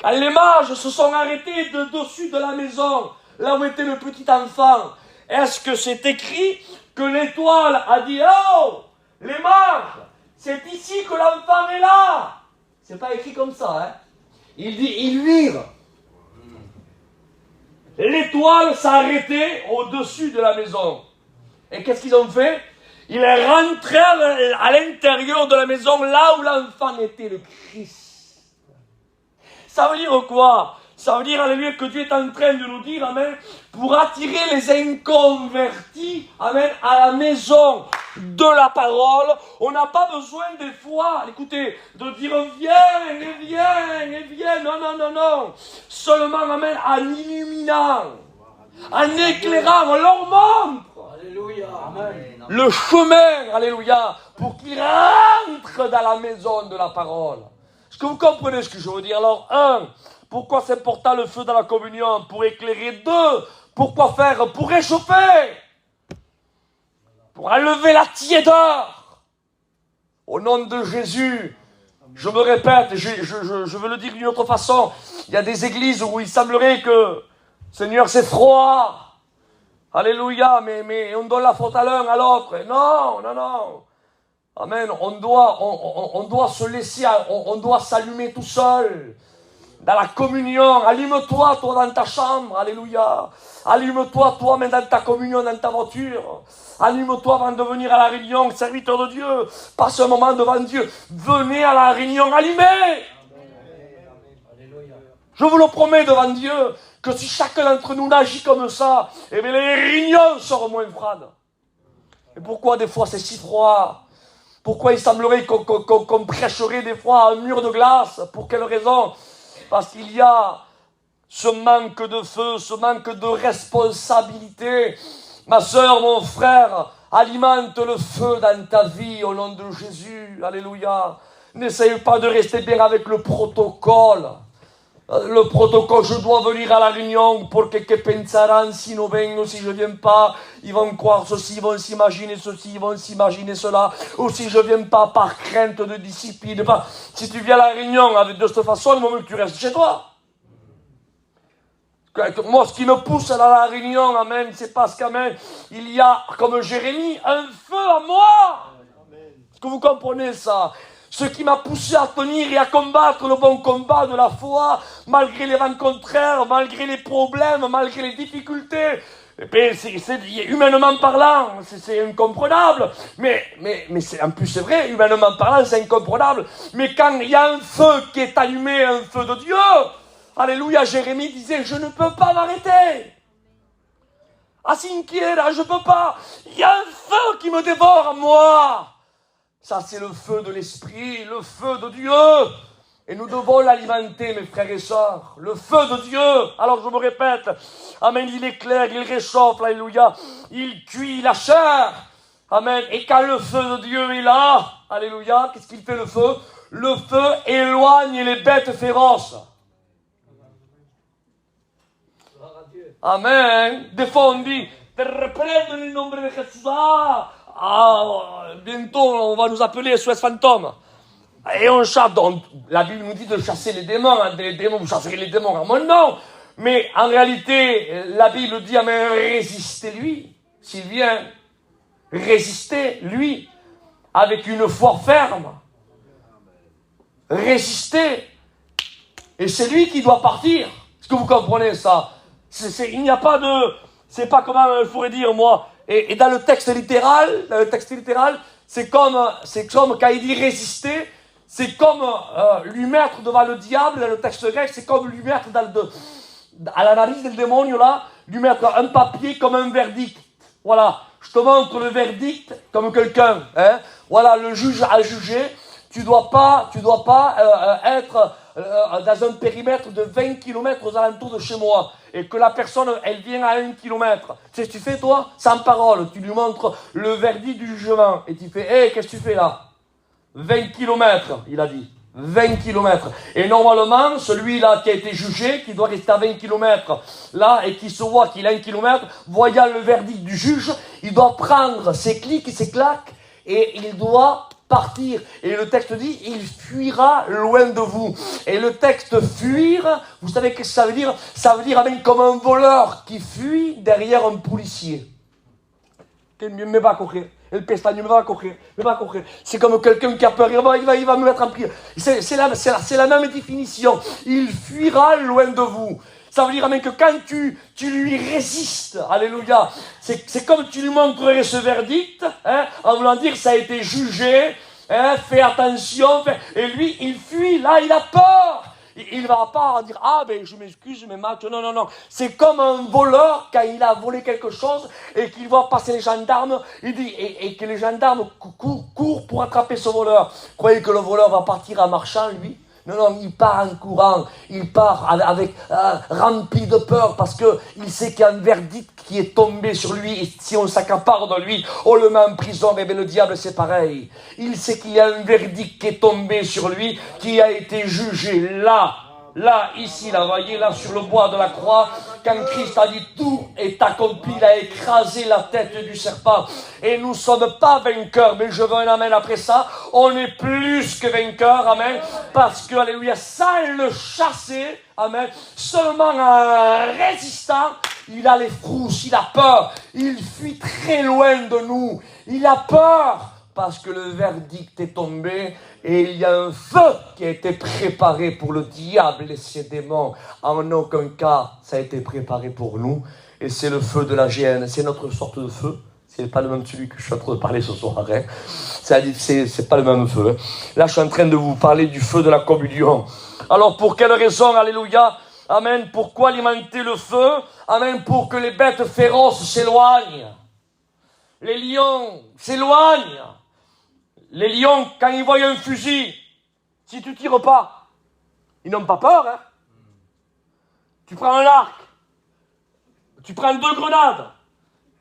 S1: Quand les mages se sont arrêtés dessus de la maison, là où était le petit enfant, est-ce que c'est écrit que l'étoile a dit « Oh, les mages, c'est ici que l'enfant est là !» C'est pas écrit comme ça, hein. Il dit « Ils virent ». L'étoile s'est arrêtée au-dessus de la maison. Et qu'est-ce qu'ils ont fait? Ils rentrèrent à l'intérieur de la maison, là où l'enfant était, le Christ. Ça veut dire quoi? Ça veut dire, alléluia, que Dieu est en train de nous dire, amen, pour attirer les inconvertis, amen, à la maison. de la parole. On n'a pas besoin des fois, écoutez, de dire viens, et viens, et viens. Non, non, non, non. Seulement, amen, en illuminant, en éclairant, on leur montre.
S3: Alléluia. Amen.
S1: Le chemin, alléluia, pour qu'ils rentrent dans la maison de la parole. Est-ce que vous comprenez ce que je veux dire? Alors, pourquoi c'est important le feu dans la communion? Pour éclairer. 2, pourquoi faire? Pour réchauffer. Pour enlever la tiédeur. Au nom de Jésus, je me répète, je veux le dire d'une autre façon, il y a des églises où il semblerait que, Seigneur, c'est froid. Alléluia, mais on donne la faute à l'un, à l'autre. Non, non, non. Amen. On doit se laisser, on doit s'allumer tout seul. Dans la communion, allume-toi, toi, dans ta chambre. Alléluia. Allume-toi, toi, même dans ta communion, dans ta voiture. Allume-toi avant de venir à la réunion, serviteur de Dieu. Passe un moment devant Dieu. Venez à la réunion allumée. Je vous le promets devant Dieu, que si chacun d'entre nous agit comme ça, eh bien les réunions seront moins froides. Et pourquoi des fois c'est si froid? Pourquoi il semblerait qu'on prêcherait des fois un mur de glace? Pour quelle raison? Parce qu'il y a ce manque de feu, ce manque de responsabilité. Ma sœur, mon frère, alimente le feu dans ta vie au nom de Jésus. Alléluia. N'essaye pas de rester bien avec le protocole. Le protocole, je dois venir à la réunion pour que pensaran si no vengo, si je viens pas, ils vont croire ceci, ils vont s'imaginer ceci, ils vont s'imaginer cela, ou si je viens pas par crainte de discipline. Si tu viens à la réunion de cette façon, il vaut mieux que tu restes chez toi. Moi, ce qui me pousse à la réunion, amen, c'est parce qu'amen, il y a, comme Jérémie, un feu à moi. Est-ce que vous comprenez ça? Ce qui m'a poussé à tenir et à combattre le bon combat de la foi, malgré les vents contraires, malgré les problèmes, malgré les difficultés. Humainement parlant, c'est incomprenable. Mais en plus c'est vrai, humainement parlant, c'est incomprenable. Mais quand il y a un feu qui est allumé, un feu de Dieu, alléluia, Jérémie disait, je ne peux pas m'arrêter. Asinquiera, je ne peux pas. Il y a un feu qui me dévore à moi. Ça, c'est le feu de l'Esprit, le feu de Dieu. Et nous devons l'alimenter, mes frères et sœurs. Le feu de Dieu. Alors, je me répète. Amen. Il éclaire, il réchauffe. Alléluia. Il cuit la chair. Amen. Et quand le feu de Dieu est là, alléluia, qu'est-ce qu'il fait le feu? Le feu éloigne les bêtes féroces. Amen. Des fois, on dit, te reprendre le nom de Jésus. Bientôt, on va nous appeler SOS Fantôme. Et on chasse. Donc, la Bible nous dit de chasser les démons. Les démons, vous chasserez les démons à mon nom. Mais en réalité, la Bible dit, mais résistez-lui. S'il vient, résistez-lui. Avec une foi ferme. Résistez. Et c'est lui qui doit partir. Est-ce que vous comprenez ça? Il n'y a pas de... C'est pas comment il faudrait dire, moi... Et dans le texte littéral, c'est comme quand il dit résister, c'est comme lui mettre devant le diable, dans le texte grec, c'est comme lui mettre à la nariz du démon, là, lui mettre un papier comme un verdict. Voilà, je te montre le verdict comme quelqu'un. Hein. Voilà, le juge a jugé, tu dois pas être dans un périmètre de 20 km aux alentours de chez moi. Et que la personne, elle vient à 1 km. Tu sais ce que tu fais, toi? Sans parole. Tu lui montres le verdict du jugement. Et tu fais, hé, qu'est-ce que tu fais là? 20 km, il a dit. 20 km. Et normalement, celui-là qui a été jugé, qui doit rester à 20 km, là, et qui se voit qu'il a 1 km, voyant le verdict du juge, il doit prendre ses clics et ses claques, et il doit partir. Et le texte dit, il fuira loin de vous. Et le texte fuir, vous savez ce que ça veut dire? Ça veut dire comme un voleur qui fuit derrière un policier. Me va courir. El pestagne me va courir. C'est comme quelqu'un qui a peur. Il va me mettre en prière. C'est la même définition. Il fuira loin de vous. Ça veut dire même que quand tu lui résistes, alléluia, c'est comme tu lui montrerais ce verdict, hein, en voulant dire ça a été jugé, hein, fais attention, et lui il fuit, là il a peur, Il ne va pas dire, ah ben je m'excuse, mais Mathieu, non, non, non. C'est comme un voleur quand il a volé quelque chose et qu'il voit passer les gendarmes, il dit, et que les gendarmes courent pour attraper ce voleur. Vous croyez que le voleur va partir en marchant, lui? Non, non, il part en courant, il part avec rempli de peur parce que il sait qu'il y a un verdict qui est tombé sur lui et si on s'accapare de lui, on le met en prison. Et bien le diable c'est pareil. Il sait qu'il y a un verdict qui est tombé sur lui, qui a été jugé là, ici, là, voyez, là, sur le bois de la croix, quand Christ a dit tout est accompli, il a écrasé la tête du serpent. Et nous ne sommes pas vainqueurs, mais je veux un amen après ça. On est plus que vainqueurs, amen, parce que, alléluia, sans le chasser, amen, seulement en résistant, il a les frousses, il a peur, il fuit très loin de nous, il a peur. Parce que le verdict est tombé et il y a un feu qui a été préparé pour le diable et ses démons. En aucun cas, ça a été préparé pour nous. Et c'est le feu de la géhenne. C'est notre sorte de feu. C'est pas le même celui que je suis en train de parler ce soir. Hein. C'est pas le même feu. Hein. Là, je suis en train de vous parler du feu de la communion. Alors, pour quelle raison, alléluia, amen, pourquoi alimenter le feu? Amen, pour que les bêtes féroces s'éloignent. Les lions s'éloignent. Les lions, quand ils voient un fusil, si tu tires pas, ils n'ont pas peur. Hein. Tu prends un arc, tu prends 2 grenades,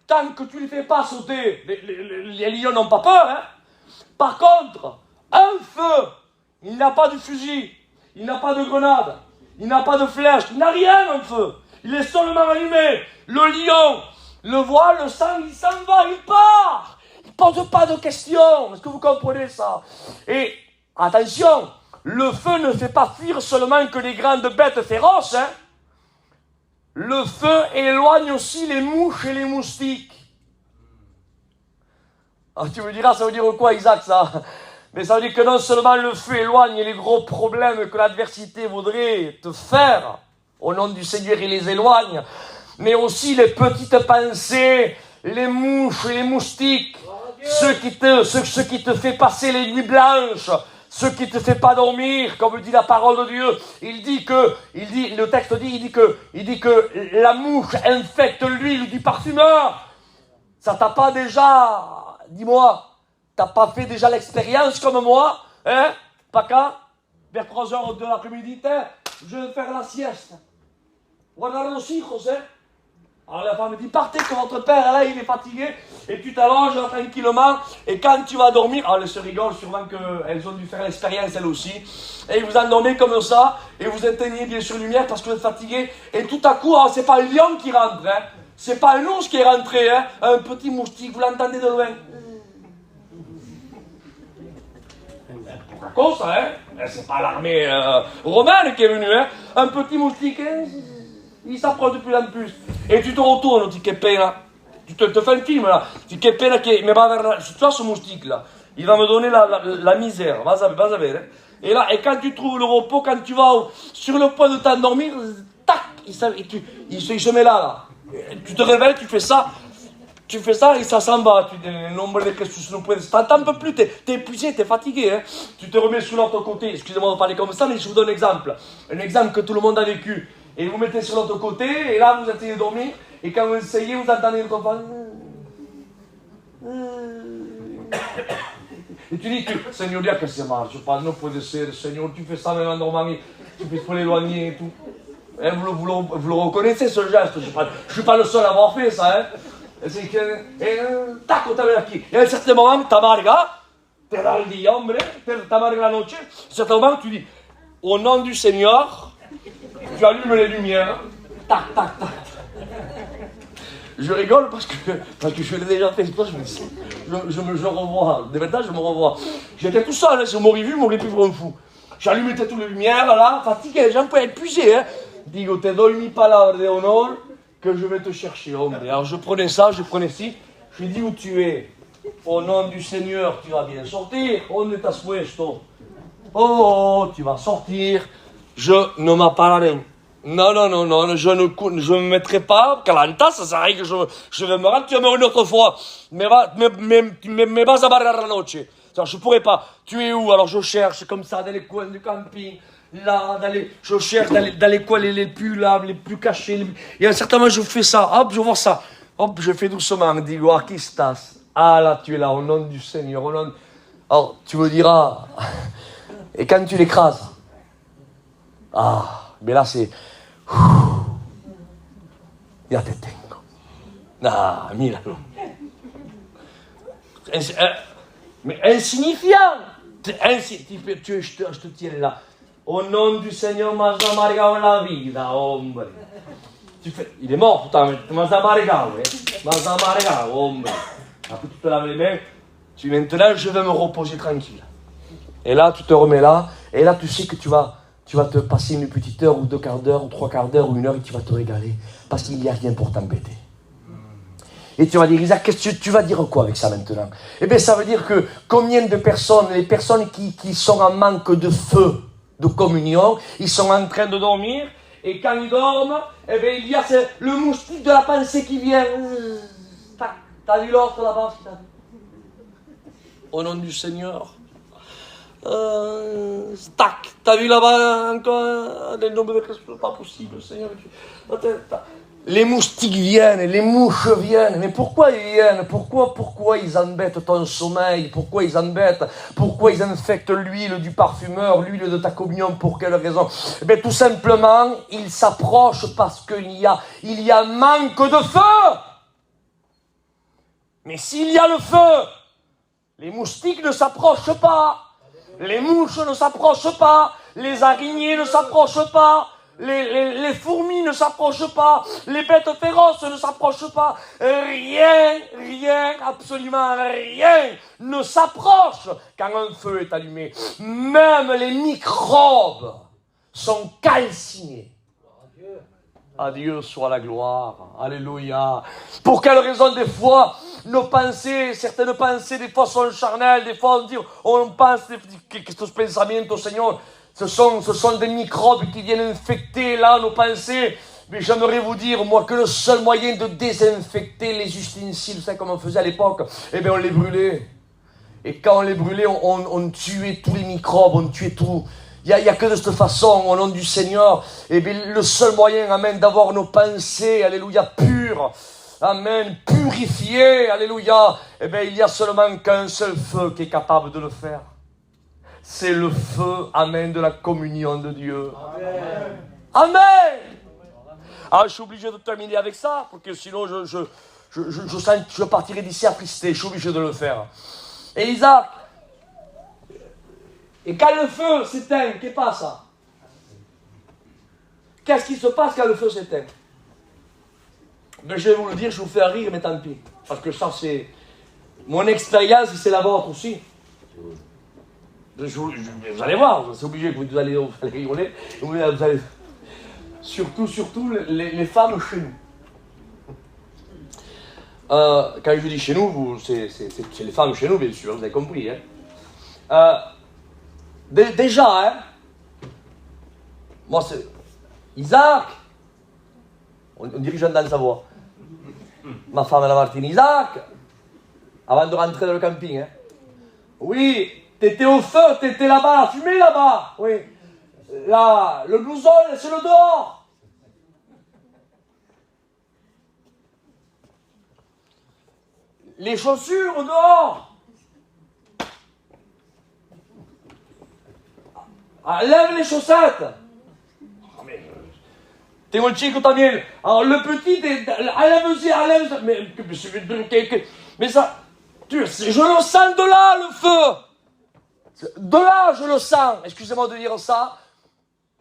S1: tant que tu ne les fais pas sauter, les lions n'ont pas peur. Hein. Par contre, un feu, il n'a pas de fusil, il n'a pas de grenade, il n'a pas de flèche, il n'a rien, un feu. Il est seulement allumé. Le lion le voit, le sang, il s'en va, il part. Il ne pose pas de questions. Est-ce que vous comprenez ça? Et attention, le feu ne fait pas fuir seulement que les grandes bêtes féroces. Hein. Le feu éloigne aussi les mouches et les moustiques. Alors tu me diras, ça veut dire quoi, Isaac, ça? Mais ça veut dire que non seulement le feu éloigne les gros problèmes que l'adversité voudrait te faire, au nom du Seigneur, il les éloigne, mais aussi les petites pensées, les mouches et les moustiques, ce qui te fait passer les nuits blanches, ce qui te fait pas dormir, comme le dit la parole de Dieu. Le texte dit que la mouche infecte l'huile du parfumeur. Ça t'a pas déjà, dis-moi, t'as pas fait déjà l'expérience comme moi, hein, Paca, vers 3h de l'après-midi, je vais faire la sieste. Regarde los hijos, hein. Alors la femme dit, partez que votre père, là, il est fatigué, et tu t'allonges tranquillement, et quand tu vas dormir, elles se rigolent sûrement qu'elles ont dû faire l'expérience elles aussi, et vous endormez comme ça, et vous éteignez bien sûr lumière parce que vous êtes fatigué, et tout à coup, alors, c'est pas un lion qui rentre, hein, c'est pas un ours qui est rentré, hein, un petit moustique, vous l'entendez de loin. C'est quoi ça, hein? C'est pas l'armée romaine qui est venue, hein, un petit moustique, hein. Il s'approche de plus en plus. Et tu te retournes, tu dis, que pena. Tu te fais un film, là. Tu dis, que pena, mais va vers tu vois ce moustique, là. Il va me donner la misère. Vas à voir. Hein. Et quand tu trouves le repos, quand tu vas sur le point de t'endormir, tac, il se met là. Et tu te réveilles, tu fais ça et ça s'en va. Tu dis, nombre de questions, t'en peux plus, t'es épuisé, t'es fatigué. Hein. Tu te remets sur l'autre côté. Excusez-moi de parler comme ça, mais je vous donne un exemple. Un exemple que tout le monde a vécu. Et vous mettez sur l'autre côté, et là vous essayez de dormir, et quand vous essayez, vous entendez le compagnon. Et tu dis, Seigneur, dis que c'est marche, pas, non peut ser, Seigneur, tu fais ça même en dormant, tu peux l'éloigner et tout. Et vous le reconnaissez ce geste, je suis pas le seul à avoir fait ça, hein. C'est que, tac, on t'avait acquis. Et à un certain moment, t'amarga, te da il dia, hombre, t'amarga la noche, à un certain moment, tu dis, au nom du Seigneur, tu allumes les lumières, tac, tac, tac. Je rigole parce que je l'ai déjà fait, je me revois, de maintenant je me revois. J'étais tout seul, hein, si vous m'auriez vu, vous m'auriez pris pour un fou. J'allumais toutes les lumières, là, fatigué, j'en pouvais épuisé. Hein. Digo, te doy mi palabra de honor que je vais te chercher, hombre. Alors je prenais ci, je lui dis où tu es. Au nom du Seigneur, tu vas bien sortir. Onde estás puesto? Oh, tu vas sortir. Je ne m'appararé. Non, je ne me mettrai pas. Calanta, ça s'arrête que je vais me rendre, tu vas me rendre une autre fois. Mais vas à barrer la noche. Alors, je pourrais pas. Tu es où? Alors je cherche comme ça dans les coins du camping. là, je cherche dans les coins les plus là, les plus cachés. Et à un certain moment, je fais ça, hop, je vois ça. Hop, je fais doucement, digo, aquí estás. Ah là, tu es là, au nom du Seigneur, au nom... Alors, tu me diras, et quand tu l'écrases, ah, mais là c'est... Ya te tengo. Ah, míralo. Mais insignifiant. Je te tiens là. Au nom du Seigneur, m'as amargado la vida, hombre. Il est mort, putain, mais m'as amargado, m'as amargado, hombre. Après, tu te laves les mains. Maintenant, je vais me reposer tranquille. Et là, tu te remets là. Et là, tu sais que tu vas te passer une petite heure, ou 2 quarts d'heure, ou 3 quarts d'heure, ou 1 heure, et tu vas te régaler. Parce qu'il n'y a rien pour t'embêter. Et tu vas dire, Isaac, qu'est-ce que tu vas dire quoi avec ça maintenant? Eh bien, ça veut dire que combien de personnes, les personnes qui sont en manque de feu, de communion, ils sont en train de dormir, et quand ils dorment, eh bien, il y a le moustique de la pensée qui vient. Tac, t'as vu l'autre là-bas? Au nom du Seigneur. Tac, t'as vu là-bas encore des nombres de Christ, pas possible, Seigneur. Les moustiques viennent, les mouches viennent. Mais pourquoi ils viennent? Pourquoi ils embêtent ton sommeil? Pourquoi ils embêtent? Pourquoi ils infectent l'huile du parfumeur, l'huile de ta communion? Pour quelle raison? Eh bien, tout simplement, ils s'approchent parce qu'il y a manque de feu. Mais s'il y a le feu, les moustiques ne s'approchent pas. Les mouches ne s'approchent pas, les araignées ne s'approchent pas, les fourmis ne s'approchent pas, les bêtes féroces ne s'approchent pas. Rien, absolument rien ne s'approche quand un feu est allumé. Même les microbes sont calcinés. À Dieu soit la gloire. Alléluia. Pour quelle raison des fois nos pensées, certaines pensées des fois sont charnelles, des fois on pense que estos pensamientos, Seigneur, ce sont des microbes qui viennent infecter là nos pensées. Mais j'aimerais vous dire, moi, que le seul moyen de désinfecter les ustensiles, vous savez comme on faisait à l'époque, eh bien on les brûlait. Et quand on les brûlait, on tuait tous les microbes, on tuait tout. Il n'y a que de cette façon, au nom du Seigneur, et bien le seul moyen, amen, d'avoir nos pensées, alléluia, pures, amen, purifiées, alléluia, et bien il n'y a seulement qu'un seul feu qui est capable de le faire. C'est le feu, amen, de la communion de Dieu. Amen. Amen. Ah, je suis obligé de terminer avec ça, parce que sinon je partirai d'ici attristé, je suis obligé de le faire. Et Isaac, et quand le feu s'éteint, qu'est-ce qui passe? Qu'est-ce qui se passe quand le feu s'éteint? Ben, je vais vous le dire, je vous fais rire, mais tant pis. Parce que ça, c'est mon expérience et c'est la vôtre aussi. Vous allez voir, c'est obligé que vous allez rigoler. Vous allez... Surtout les femmes chez nous. Quand je dis chez nous, c'est les femmes chez nous, bien sûr, vous avez compris. Hein. Déjà, hein, moi c'est Isaac, on dirait que je dans sa voix. Ma femme la Martine, Isaac, avant de rentrer dans le camping, hein. Oui, t'étais au feu, t'étais là-bas, fumé là-bas, oui. Là, le blouson, laissez-le dehors. Les chaussures dehors. Lève les chaussettes. Tengo el chico también. Alors le petit, enlève-y. Mais ça, je le sens de là, le feu. De là, je le sens. Excusez-moi de dire ça.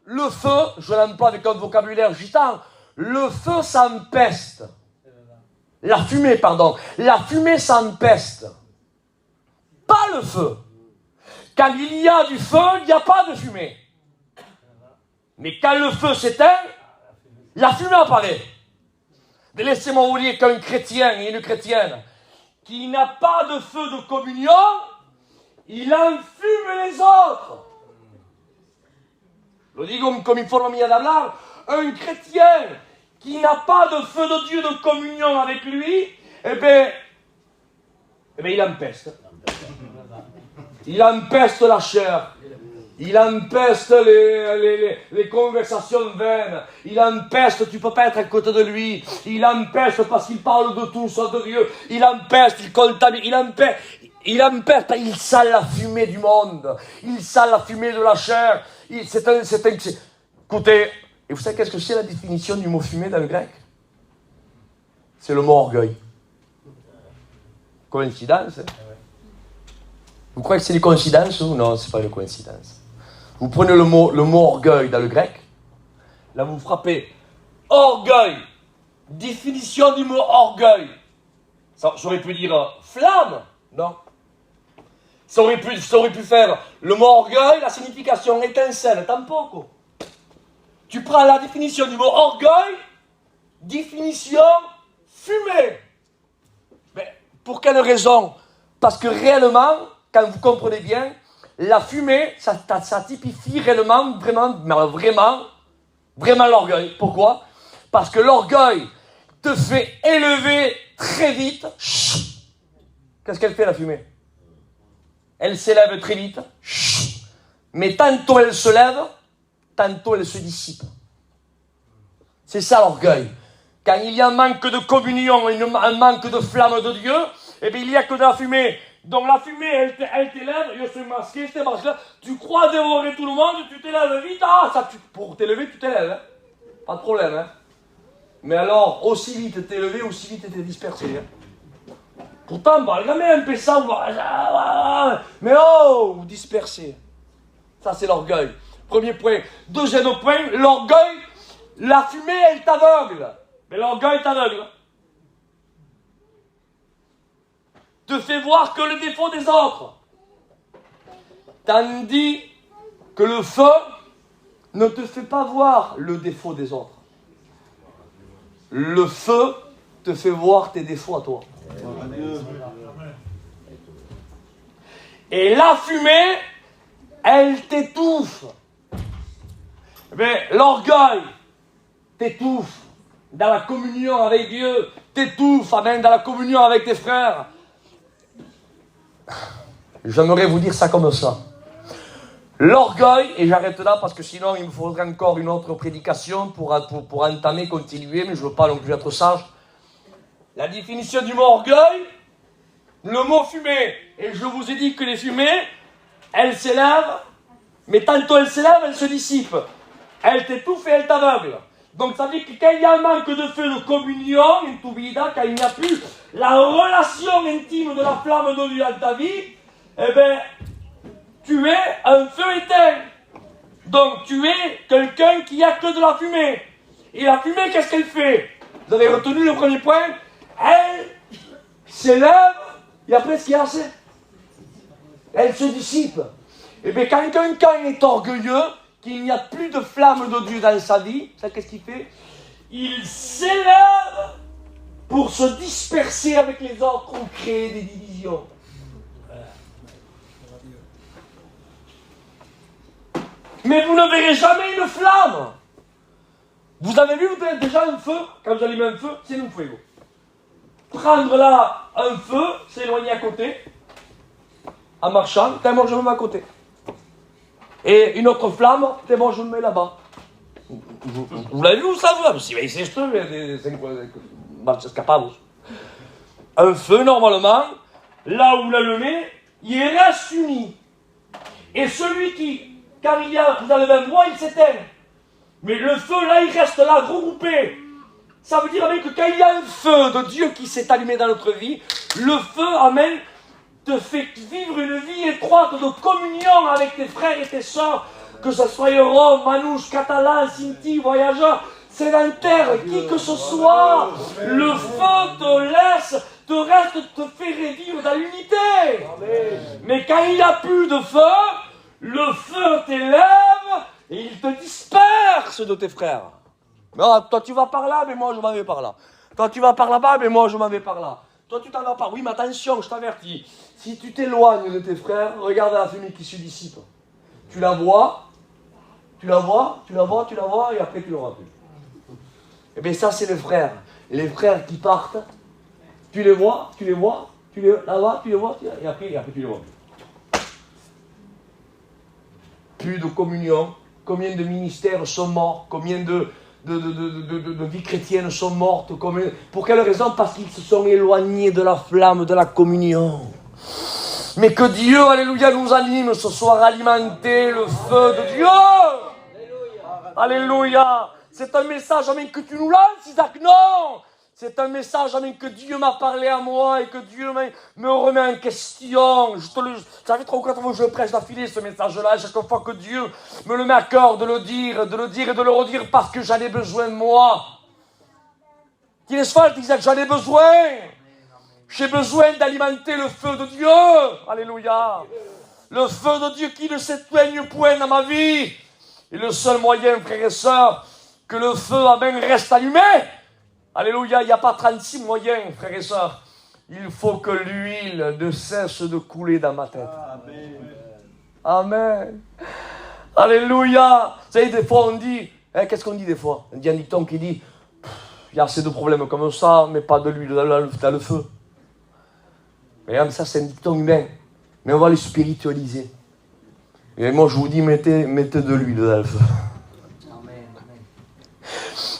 S1: Le feu, je l'emploie avec un vocabulaire gitan. Le feu, ça empeste. La fumée, pardon. La fumée, ça empeste. Pas le feu. Quand il y a du feu, il n'y a pas de fumée. Mais quand le feu s'éteint, la fumée apparaît. Mais laissez-moi vous dire qu'un chrétien et une chrétienne qui n'a pas de feu de communion, il enfume les autres. Lo digo comme une forme mia d'hablar. Un chrétien qui n'a pas de feu de Dieu de communion avec lui, eh bien, il empeste. Il empeste la chair. Il empeste les conversations vaines. Il empeste, tu ne peux pas être à côté de lui. Il empeste parce qu'il parle de tout sauf de Dieu. Il empeste, il contamine, il empeste, il sent la fumée du monde. Il sent la fumée de la chair. Écoutez, et vous savez qu'est-ce que c'est la définition du mot fumée dans le grec? C'est le mot orgueil. Coïncidence, hein? Vous croyez que c'est des coïncidences ou non? C'est pas une coïncidence. Vous prenez le mot orgueil dans le grec, là vous frappez orgueil, définition du mot orgueil. Ça aurait pu dire flamme, non? Ça aurait pu faire le mot orgueil, la signification étincelle, tampoco. Tu prends la définition du mot orgueil, définition fumée. Mais pour quelle raison? Parce que réellement, quand vous comprenez bien, la fumée, ça typifie réellement, vraiment l'orgueil. Pourquoi? Parce que l'orgueil te fait élever très vite. Qu'est-ce qu'elle fait, la fumée? Elle s'élève très vite. Mais tantôt elle se lève, tantôt elle se dissipe. C'est ça l'orgueil. Quand il y a un manque de communion, un manque de flamme de Dieu, eh bien il n'y a que de la fumée. Donc la fumée, elle t'élève, je suis masqué, tu crois dévorer tout le monde, tu t'élèves vite, pour t'élever, tu t'élèves, hein. Pas de problème, hein. Mais alors, aussi vite t'es élevé, aussi vite t'es dispersé, hein. Pourtant, jamais un peu ça, mais vous dispersé. Ça, c'est l'orgueil. Premier point. Deuxième point, l'orgueil, la fumée, elle t'aveugle. Mais l'orgueil t'aveugle. Te fait voir que le défaut des autres. Tandis que le feu ne te fait pas voir le défaut des autres. Le feu te fait voir tes défauts à toi. Et la fumée, elle t'étouffe. Mais l'orgueil t'étouffe dans la communion avec Dieu, t'étouffe, amen, dans la communion avec tes frères. J'aimerais vous dire ça comme ça. L'orgueil, et j'arrête là parce que sinon il me faudrait encore une autre prédication pour entamer, continuer, mais je ne veux pas non plus être sage. La définition du mot orgueil, le mot fumée, et je vous ai dit que les fumées, elles s'élèvent, mais tantôt elles s'élèvent, elles se dissipent. Elles t'étouffent et elles t'aveuglent. Donc ça veut dire que quand il y a un manque de feu de communion, quand il n'y a plus la relation intime de la flamme de Dieu dans ta vie, eh bien, tu es un feu éteint. Donc tu es quelqu'un qui n'a que de la fumée. Et la fumée, qu'est-ce qu'elle fait? Vous avez retenu le premier point? Elle s'élève, et après ce qu'il y a, c'est elle se dissipe. Et bien quand quelqu'un est orgueilleux, qu'il n'y a plus de flamme de Dieu dans sa vie, ça qu'est-ce qu'il fait? Il s'élève pour se disperser avec les autres ou créer des divisions. Mais vous ne verrez jamais une flamme. Vous avez vu déjà un feu? Quand vous allumez un feu, c'est un fuego. Prendre là un feu, s'éloigner à côté, en marchant, t'es bon, je me mets à côté. Et une autre flamme, t'es bon, je me mets là-bas. Vous l'avez vu ou ça? Si, mais c'est un feu, normalement, là où vous l'allumez, il reste uni. Et celui qui, quand il y a dans le même bois, il s'éteint. Mais le feu, là, il reste là, regroupé. Ça veut dire que quand il y a un feu de Dieu qui s'est allumé dans notre vie, le feu, amen, te fait vivre une vie étroite de communion avec tes frères et tes sœurs, que ce soit Rome, Manouche, Catalan, Sinti, voyageurs, sédentaires, qui que ce soit, le feu te fait revivre dans l'unité. Mais quand il n'y a plus de feu, le feu t'élève et il te disperse de tes frères. Non, toi tu vas par là, mais moi je m'en vais par là. Toi tu vas par là-bas, mais moi je m'en vais par là. Toi tu t'en vas par. Oui, mais attention, je t'avertis. Si tu t'éloignes de tes frères, regarde la fumée qui se dissipe. Tu la vois, et après tu l'auras plus. Et bien ça c'est les frères. Et les frères qui partent, tu les vois, là-bas, tu les vois, et après tu les vois plus. plus de communion. Combien de ministères sont morts? Combien de vies chrétiennes sont mortes? Pour quelle raison? Parce qu'ils se sont éloignés de la flamme de la communion. Mais que Dieu, alléluia, nous anime ce soir à alimenter le feu de Dieu. Alléluia. C'est un message, amen, que tu nous lances, Isaac. Non. C'est un message, amen, que Dieu m'a parlé à moi et que Dieu me remet en question. Ça fait 3 ou 4 fois que je prêche d'affilée ce message-là. Chaque fois que Dieu me le met à cœur de le dire et de le redire parce que j'en ai besoin moi. Qu'il est soit, Isaac, j'en ai besoin. J'ai besoin d'alimenter le feu de Dieu. Alléluia. Le feu de Dieu qui ne s'éteigne point dans ma vie. Et le seul moyen, frères et sœurs, que le feu, amen, reste allumé. Alléluia, il n'y a pas 36 moyens, frères et sœurs. Il faut que l'huile ne cesse de couler dans ma tête. Amen. Alléluia. Vous savez, des fois on dit, qu'est-ce qu'on dit des fois? On dit un dicton qui dit, il y a assez de problèmes comme ça, mais pas de l'huile dans le feu. Mais ça c'est un dicton humain. Mais on va le spiritualiser. Et moi je vous dis, mettez de l'huile dans le feu.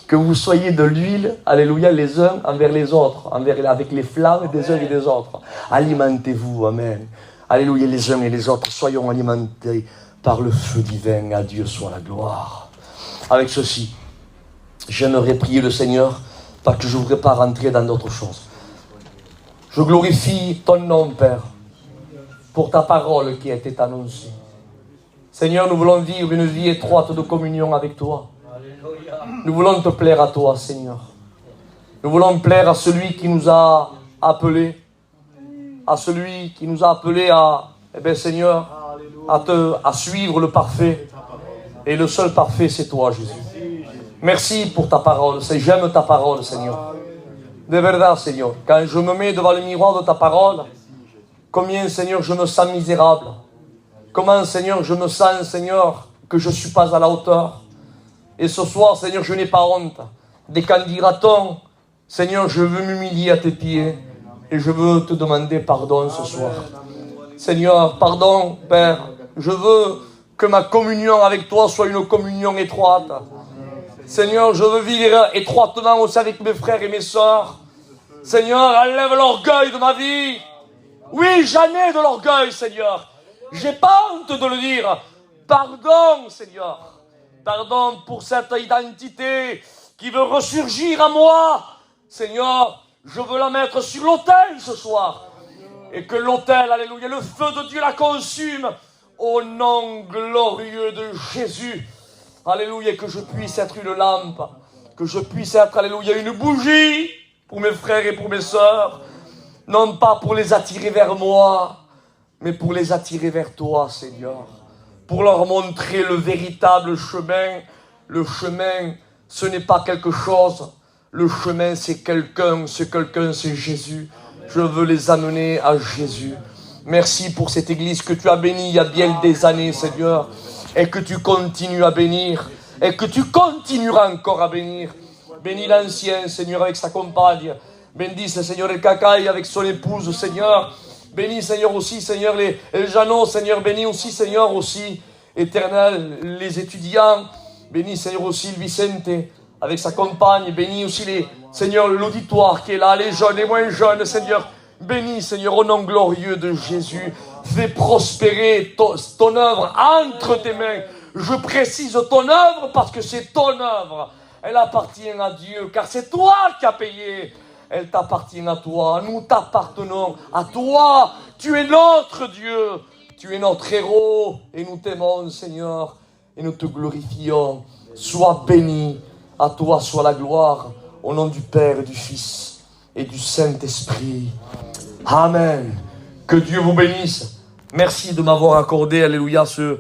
S1: Que vous soyez de l'huile, alléluia, les uns envers les autres, avec les flammes des uns et des autres. Alimentez-vous, amen. Alléluia, les uns et les autres, soyons alimentés par le feu divin. À Dieu soit la gloire. Avec ceci, j'aimerais prier le Seigneur, parce que je ne voudrais pas rentrer dans d'autres choses. Je glorifie ton nom, Père, pour ta parole qui a été annoncée. Seigneur, nous voulons vivre une vie étroite de communion avec toi. Nous voulons te plaire à toi, Seigneur. Nous voulons plaire à celui qui nous a appelés, à celui qui nous a appelés à, Seigneur, à suivre le parfait. Et le seul parfait, c'est toi, Jésus. Merci pour ta parole. J'aime ta parole, Seigneur. De verdad, Seigneur. Quand je me mets devant le miroir de ta parole, combien, Seigneur, je me sens misérable. Comment, Seigneur, je me sens, Seigneur, que je ne suis pas à la hauteur. Et ce soir, Seigneur, je n'ai pas honte. Dès quand dira-t-on, Seigneur, je veux m'humilier à tes pieds et je veux te demander pardon ce soir. Seigneur, pardon, Père. Je veux que ma communion avec toi soit une communion étroite. Seigneur, je veux vivre étroitement aussi avec mes frères et mes sœurs. Seigneur, enlève l'orgueil de ma vie. Oui, j'en ai de l'orgueil, Seigneur. J'ai pas honte de le dire. Pardon, Seigneur. Pardon pour cette identité qui veut ressurgir à moi. Seigneur, je veux la mettre sur l'autel ce soir. Et que l'autel, alléluia, le feu de Dieu la consume. Au nom glorieux de Jésus. Alléluia, que je puisse être une lampe. Que je puisse être, alléluia, une bougie pour mes frères et pour mes sœurs. Non pas pour les attirer vers moi, mais pour les attirer vers toi, Seigneur. Pour leur montrer le véritable chemin. Le chemin, ce n'est pas quelque chose. Le chemin, c'est quelqu'un. Ce quelqu'un, c'est Jésus. Je veux les amener à Jésus. Merci pour cette église que tu as bénie il y a bien des années, Seigneur. Et que tu continues à bénir. Et que tu continueras encore à bénir. Bénis l'ancien, Seigneur, avec sa compagne. Bénis, Seigneur, El Cacaille avec son épouse, Seigneur. Bénis, Seigneur, aussi, Seigneur, les Jeannot, Seigneur. Bénis aussi, Seigneur, aussi, éternel, les étudiants. Bénis, Seigneur, aussi le Vicente avec sa compagne. Bénis aussi, Seigneur, l'auditoire qui est là, les jeunes, les moins jeunes, Seigneur. Bénis, Seigneur, au nom glorieux de Jésus. Fais prospérer ton œuvre entre tes mains. Je précise ton œuvre parce que c'est ton œuvre. Elle appartient à Dieu, car c'est toi qui as payé. Elle t'appartient à toi, nous t'appartenons à toi. Tu es notre Dieu, tu es notre héros. Et nous t'aimons, Seigneur, et nous te glorifions. Sois béni, à toi soit la gloire, au nom du Père, du Fils et du Saint-Esprit. Amen. Que Dieu vous bénisse. Merci de m'avoir accordé, alléluia, ce